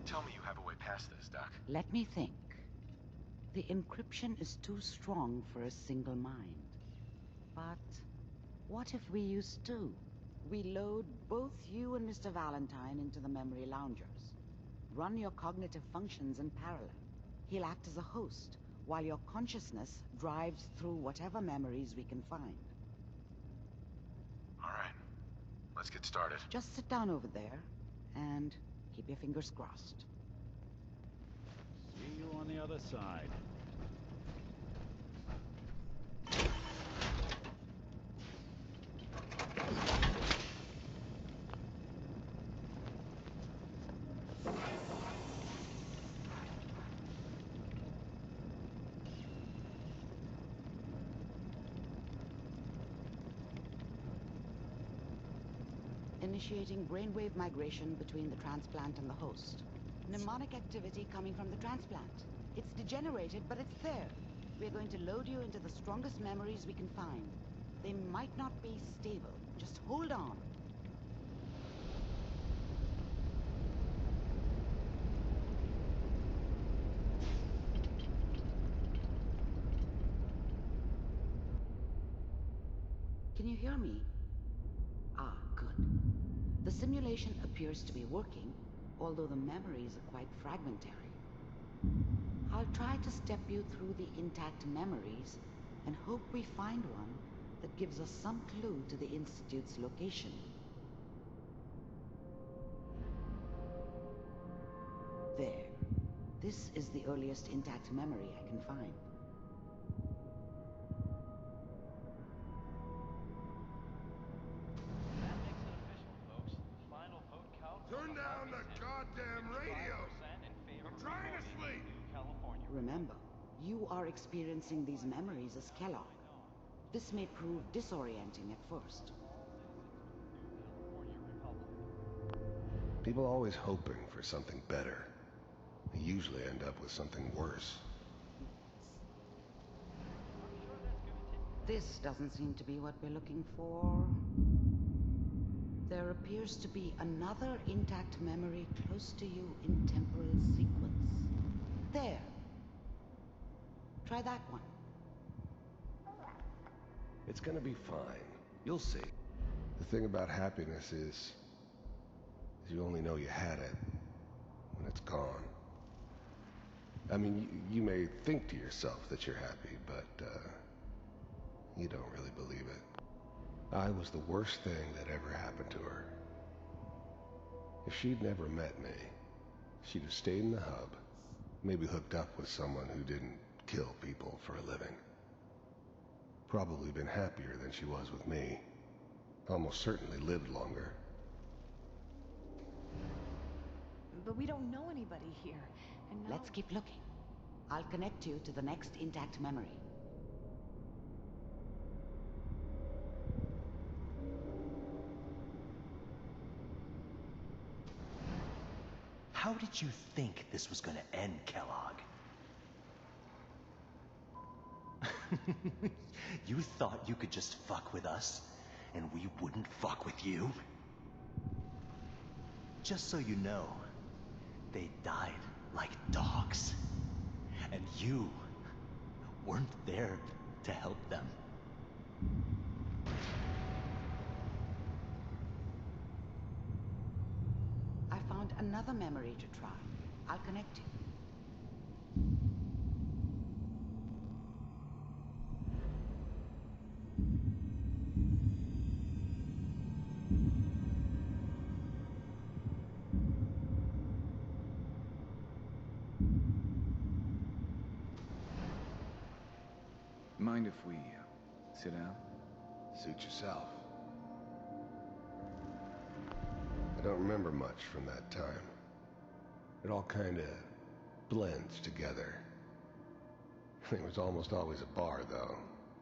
Tell me you have a way past this, Doc. Let me think. The encryption is too strong for a single mind. But what if we use two? We load both you and Mr. Valentine into the memory loungers. Run your cognitive functions in parallel. He'll act as a host, while your consciousness drives through whatever memories we can find. All right. Let's get started. Just sit down over there, and keep your fingers crossed. See you on the other side. Initiating brainwave migration between the transplant and the host. Mnemonic activity coming from the transplant. It's degenerated, but it's there. We're going to load you into the strongest memories we can find. They might not be stable. Just hold on. Can you hear me? Ah, good. The simulation appears to be working, although the memories are quite fragmentary. I'll try to step you through the intact memories and hope we find one that gives us some clue to the Institute's location. There. This is the earliest intact memory I can find. Turn down the goddamn radio! I'm trying to sleep! Remember, you are experiencing these memories as Kellogg. This may prove disorienting at first. People always hoping for something better. you usually end up with something worse. This doesn't seem to be what we're looking for. There appears to be another intact memory close to you in temporal sequence. There. Try that one. It's gonna be fine. You'll see. The thing about happiness is you only know you had it when it's gone. I mean, you may think to yourself that you're happy, but you don't really believe it. I was the worst thing that ever happened to her. If she'd never met me, she'd have stayed in the hub, maybe hooked up with someone who didn't kill people for a living. Probably been happier than she was with me. Almost certainly lived longer. But we don't know anybody here, and now... Let's keep looking. I'll connect you to the next intact memory. How did you think this was gonna end, Kellogg? You thought you could just fuck with us, and we wouldn't fuck with you? Just so you know, they died like dogs. And you weren't there to help them. I found another memory to try. I'll connect you. Mind if we sit down? Suit yourself. I don't remember much from that time. It all kinda blends together. There was almost always a bar, though.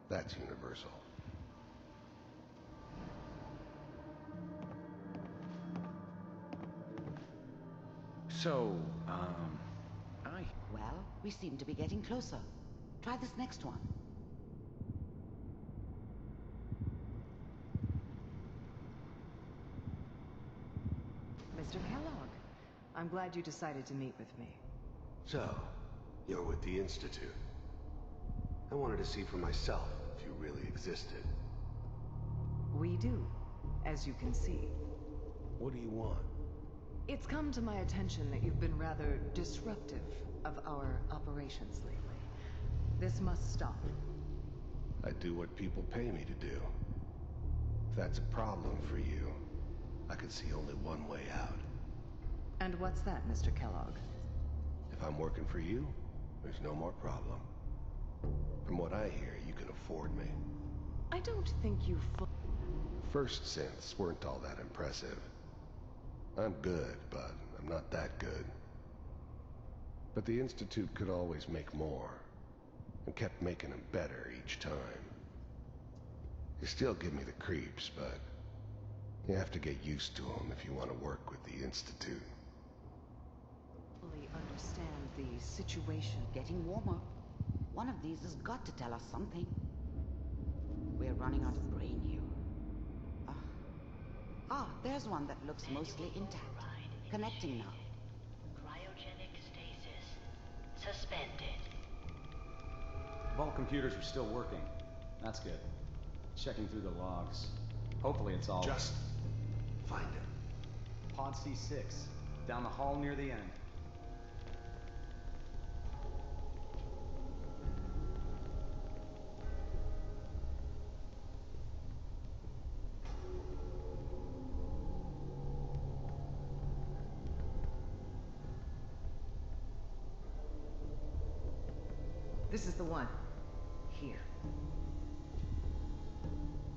That's universal. So, Well, we seem to be getting closer. Try this next one. Mr. Kellogg, I'm glad you decided to meet with me. So, you're with the Institute. I wanted to see for myself if you really existed. We do, as you can see. What do you want? It's come to my attention that you've been rather disruptive of our operations lately. This must stop. I do what people pay me to do. If that's a problem for you, I could see only one way out. And what's that, Mr. Kellogg? If I'm working for you, there's no more problem. From what I hear, you can afford me. I don't think you First synths weren't all that impressive. I'm good, but I'm not that good. But the Institute could always make more, and kept making them better each time. You still give me the creeps, but you have to get used to them if you want to work with the Institute. fully understand the situation. Getting warmer. One of these has got to tell us something. We're running out of brain here. There's one that looks mostly intact. Connecting now. Cryogenic stasis. Suspended. Vault computers are still working. That's good. Checking through the logs. Hopefully it's all... Just find it. Pod C6. Down the hall near the end. This is the one. Here.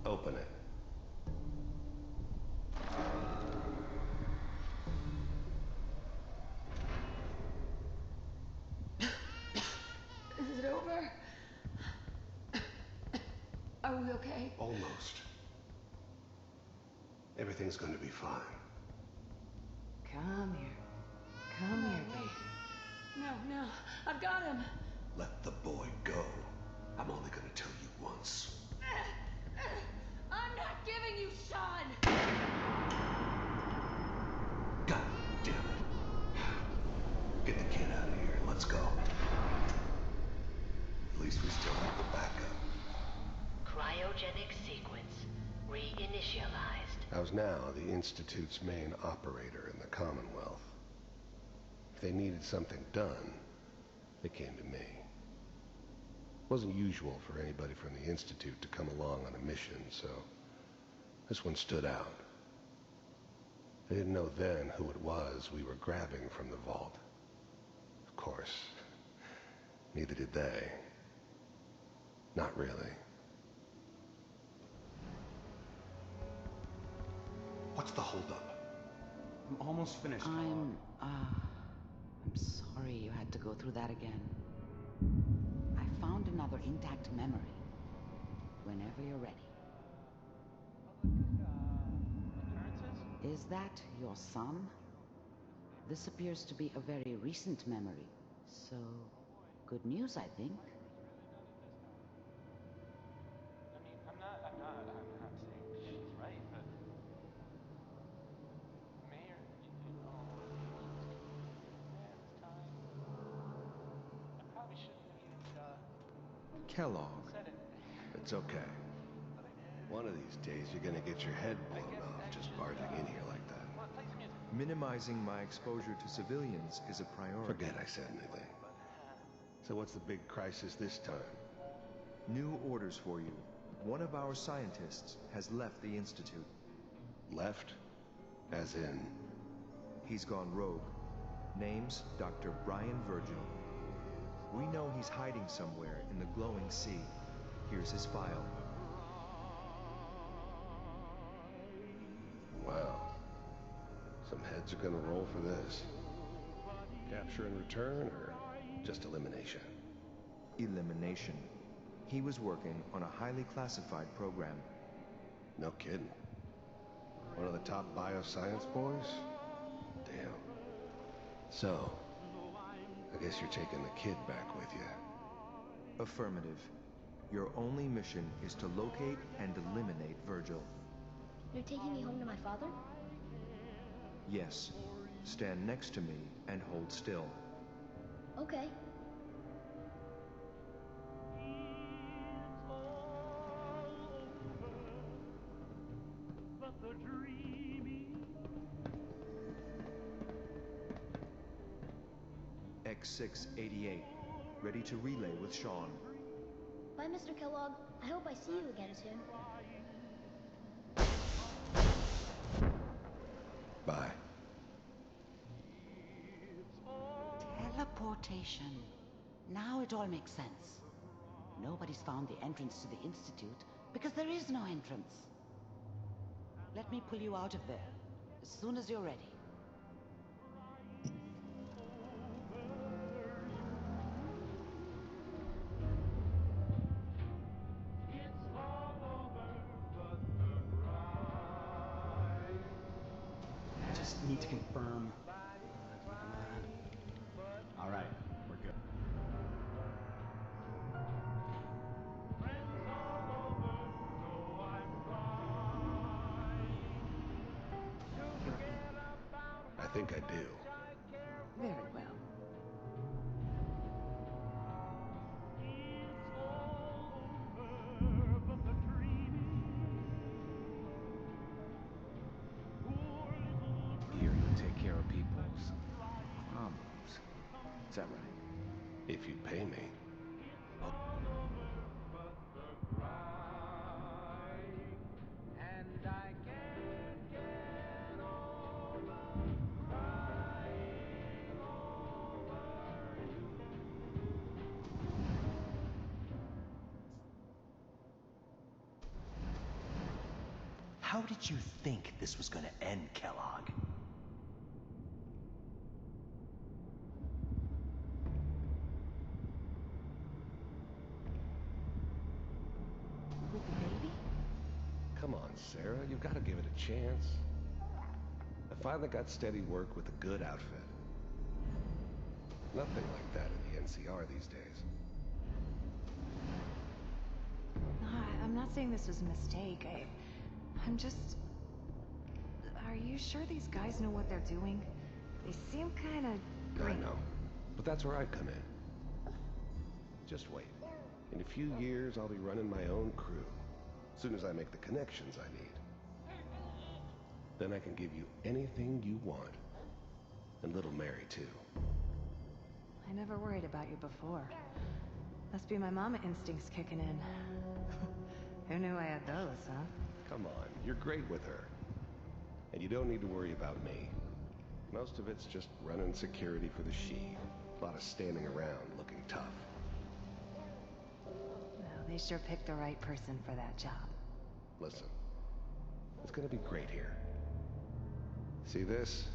Open it. Is it over? Are we okay? Almost. Everything's going to be fine. Come here. Come here, baby. No, I've got him. Let the boy go. I'm only gonna tell you once. I'm not giving you Sean! God damn it. Get the kid out of here and let's go. At least we still have the backup. Cryogenic sequence reinitialized. I was now the Institute's main operator in the Commonwealth. If they needed something done, they came to me. It wasn't usual for anybody from the Institute to come along on a mission, so this one stood out. They didn't know then who it was we were grabbing from the vault. Of course, neither did they. Not really. What's the holdup? I'm almost finished. I'm sorry you had to go through that again. I found another intact memory. Whenever you're ready. Is that your son? This appears to be a very recent memory. So, good news, I think. I'm not saying she's right, but Mayor, you know, this time, I probably shouldn't have Kellogg. said it. It's okay. One of these days you're gonna get your head blown off just barging in here like that. Minimizing my exposure to civilians is a priority. Forget I said anything. So what's the big crisis this time? New orders for you. One of our scientists has left the Institute. Left? As in? He's gone rogue. Name's Dr. Brian Virgil. We know he's hiding somewhere in the glowing sea. Here's his file. Wow. Some heads are gonna roll for this. Capture and return, or just elimination? Elimination. He was working on a highly classified program. No kidding. One of the top bioscience boys? Damn. So, I guess you're taking the kid back with you. Affirmative. Your only mission is to locate and eliminate Virgil. You're taking me home to my father? Yes. Stand next to me and hold still. Okay. X688. Ready to relay with Sean. Bye, Mr. Kellogg. I hope I see you again soon. Bye. Teleportation. Now it all makes sense. Nobody's found the entrance to the Institute because there is no entrance. Let me pull you out of there as soon as you're ready. I just need to confirm. All right, we're good. You're in. I think I do. Very well. Here you take care of people's problems. Is that right? If you pay me. How did you think this was gonna end, Kellogg? With the baby? Come on, Sarah. You've got to give it a chance. I finally got steady work with a good outfit. Nothing like that in the NCR these days. No, I'm not saying this was a mistake. I'm just... Are you sure these guys know what they're doing? They seem kind of... I know. But that's where I come in. Just wait. In a few years, I'll be running my own crew. As soon as I make the connections I need. Then I can give you anything you want. And little Mary, too. I never worried about you before. Must be my mama instincts kicking in. Who knew I had those, huh? Come on, you're great with her. And you don't need to worry about me. Most of it's just running security for the Sheev. A lot of standing around looking tough. Well, they sure picked the right person for that job. Listen, it's gonna be great here. See this?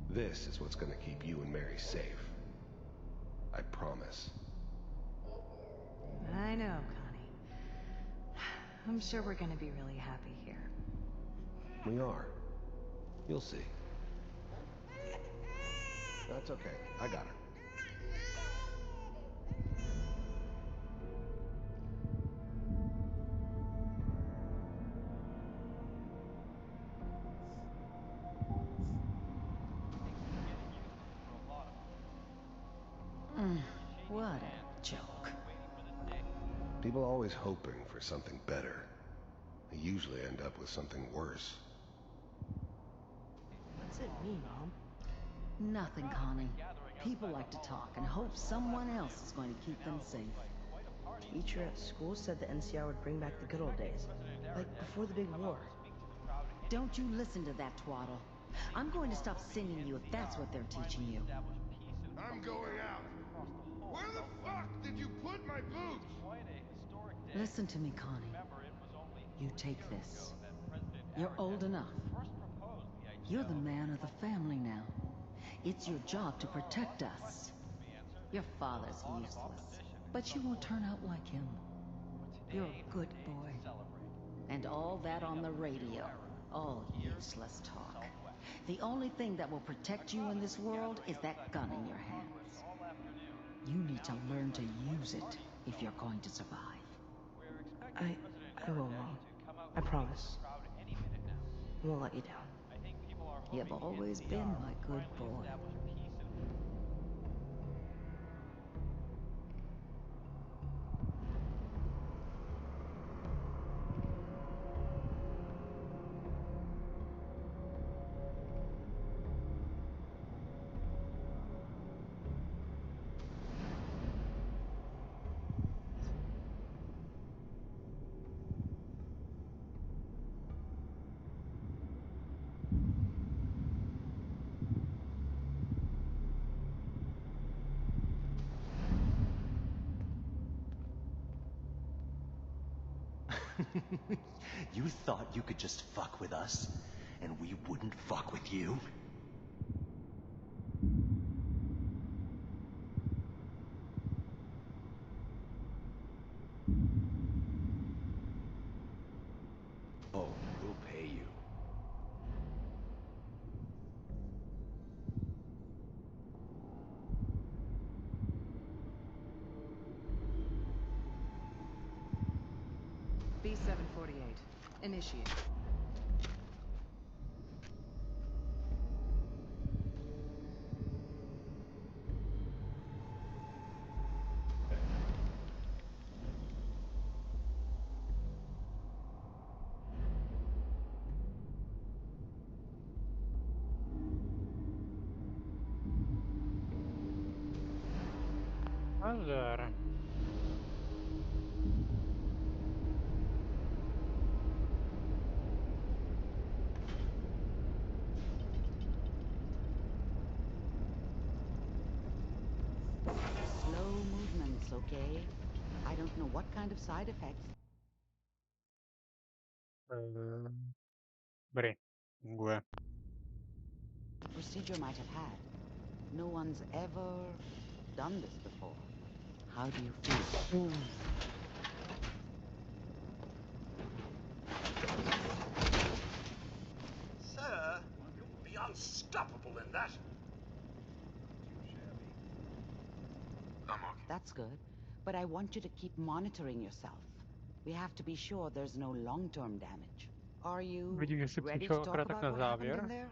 This is what's gonna keep you and Mary safe. I promise. I know, Connie. I'm sure we're gonna be really happy here. We are. You'll see. That's okay. I got her. What a joke. People always hoping for something better. They usually end up with something worse. What's it mean, Mom? Nothing, Connie. People like to talk and hope someone else is going to keep them safe. Teacher at school said the NCR would bring back the good old days. Like before the big war. Don't you listen to that twaddle. I'm going to stop singing you if that's what they're teaching you. I'm going out. Where the fuck did you put my boots? Listen to me, Connie. You take this. You're old enough. You're the man of the family now. It's your job to protect us. Your father's useless, but you won't turn out like him. You're a good boy. And all that on the radio, all useless talk. The only thing that will protect you in this world is that gun in your hands. You need to learn to use it if you're going to survive. I will, Mom. I promise. I won't let you down. You've always been my good boy. You thought you could just fuck with us, and we wouldn't fuck with you? Oh, we'll pay you. B-748. Initiate. Allora. Slow movements, okay? I don't know what kind of side effects. Bre. Procedure might have had. No one's ever done this before. How do you feel? Sir, you'll be unstoppable in that. I'm okay. That's good. But I want you to keep monitoring yourself. We have to be sure there's no long-term damage. Are you Vidím, že si ready to přišel talk akorát tak about na what happened in závěr. there?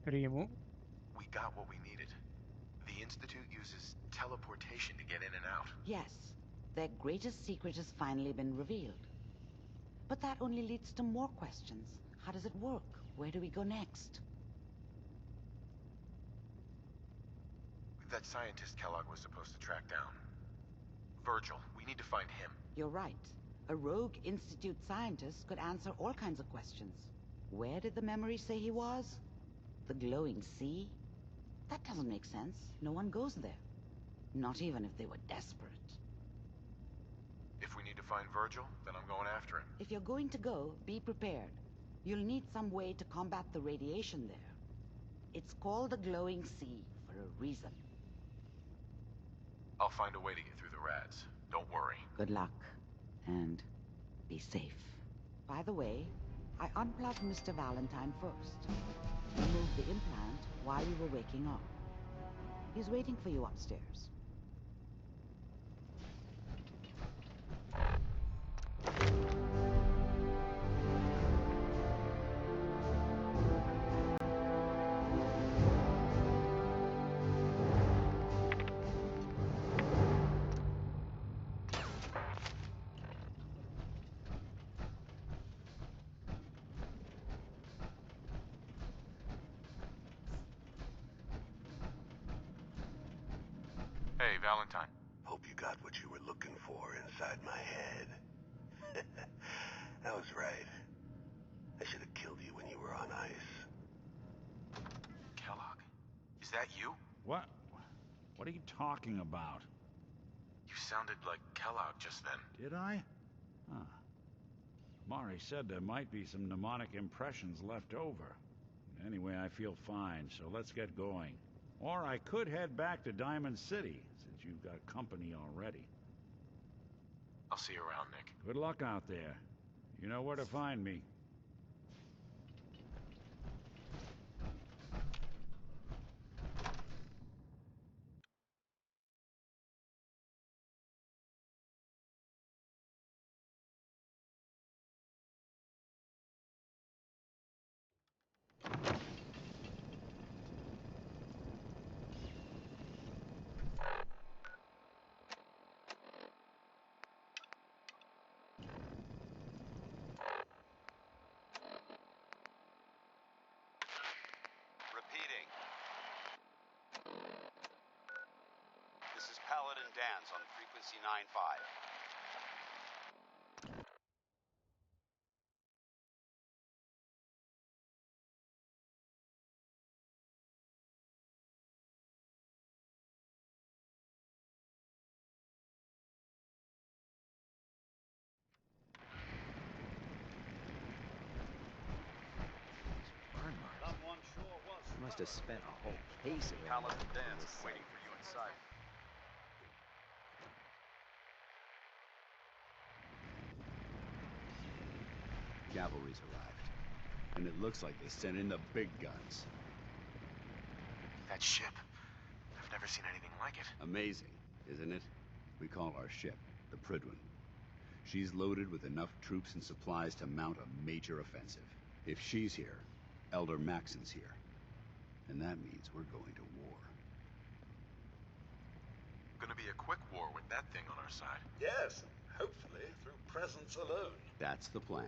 Rýmu. We got what we needed. The Institute uses teleportation to get in and out. Yes. Their greatest secret has finally been revealed. But that only leads to more questions. How does it work? Where do we go next? That scientist Kellogg was supposed to track down. Virgil, we need to find him. You're right. A rogue Institute scientist could answer all kinds of questions. Where did the memory say he was? The glowing sea? That doesn't make sense. No one goes there. Not even if they were desperate. If we need to find Virgil, then I'm going after him. If you're going to go, be prepared. You'll need some way to combat the radiation there. It's called the glowing sea for a reason. I'll find a way to get through the rads. Don't worry. Good luck. And be safe. By the way, I unplugged Mr. Valentine first. Removed the implant while you were waking up. He's waiting for you upstairs. Hey, Valentine. Hope you got what you were looking for inside my head. I was right. I should have killed you when you were on ice. Kellogg, is that you? What? What are you talking about? You sounded like Kellogg just then. Did I? Huh. Mari said there might be some mnemonic impressions left over. Anyway, I feel fine, so let's get going. Or I could head back to Diamond City, since you've got company already. I'll see you around, Nick. Good luck out there. You know where to find me. Repeating. This is Paladin Dance on frequency 9-5. Burn marks. Someone sure was. You must have spent a whole case of it. Paladin Dance is waiting for you inside. Cavalry's arrived. And it looks like they sent in the big guns. That ship. I've never seen anything like it. Amazing, isn't it? We call our ship the Prydwen. She's loaded with enough troops and supplies to mount a major offensive. If she's here, Elder Maxon's here. And that means we're going to war. Gonna be a quick war with that thing on our side. Yes, hopefully through presence alone. That's the plan.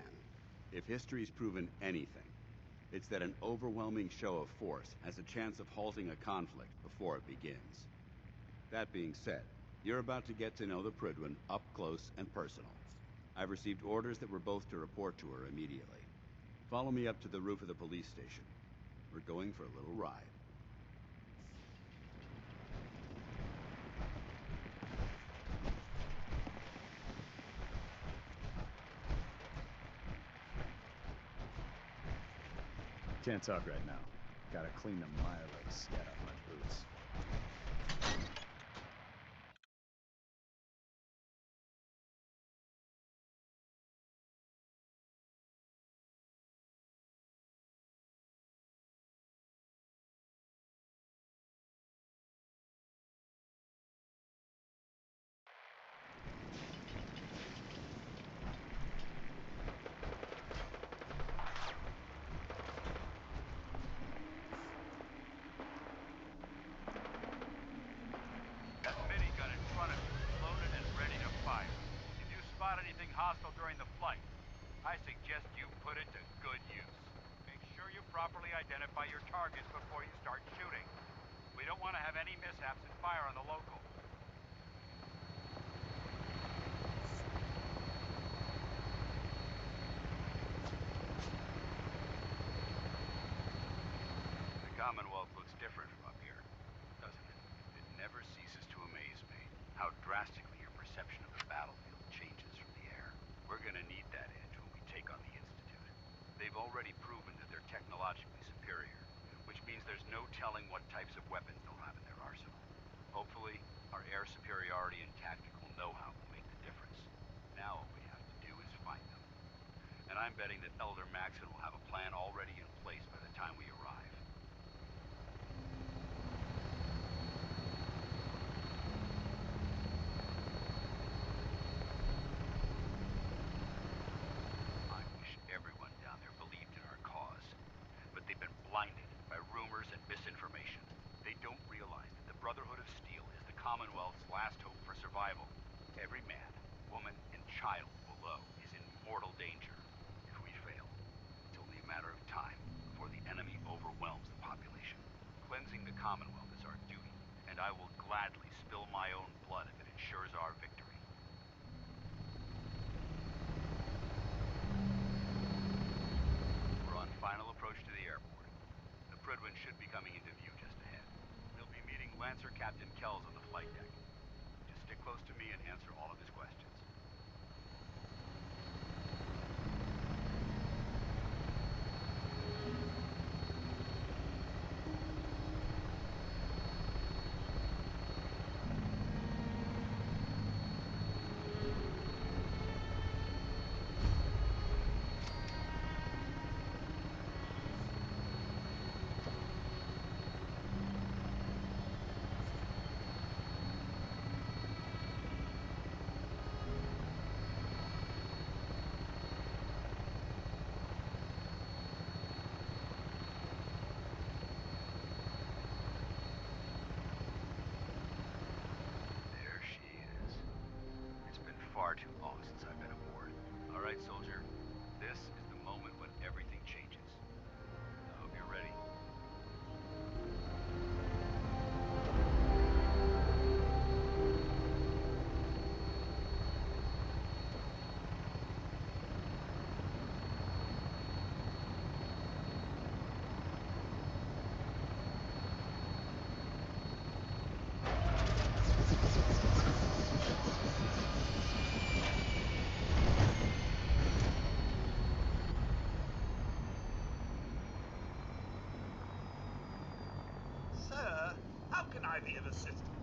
If history's proven anything, it's that an overwhelming show of force has a chance of halting a conflict before it begins. That being said, you're about to get to know the Prydwen up close and personal. I've received orders that we're both to report to her immediately. Follow me up to the roof of the police station. We're going for a little ride. Can't talk right now. Gotta clean the mire like scat off my boots. during the flight. I suggest you put it to good use. Make sure you properly identify your targets before you start shooting. We don't want to have any mishaps and fire on the local. The Commonwealth looks different from up here, doesn't it? It never ceases to amaze me how drastically your perception of the battlefield changes from the air. We're gonna need that edge when we take on the Institute. They've already proven that they're technologically superior, which means there's no telling what types of weapons they'll have in their arsenal. Hopefully, our air superiority and tactical know-how will make the difference. Now all we have to do is find them. And I'm betting that Elder Maxon will have a plan already in place by the time we arrive. I wish everyone down there believed in our cause. But they've been blinded by rumors and misinformation. They don't realize that the Brotherhood of Steel is the Commonwealth's last hope for survival. Every man, woman, and child below is in mortal danger. If we fail, it's only a matter of time before the enemy overwhelms the population. Cleansing the Commonwealth is our duty, and I will gladly spill my own blood if it ensures our victory. We're on final approach to the airport. The Prydwen should be coming into view just ahead. We'll be meeting Lancer Captain Kells on the flight deck. Just stick close to me and answer all of his questions. Far too long since I've been aboard. All right, soldier. This is the moment when everything changes. I hope you're ready. Sir, how can I be of assistance?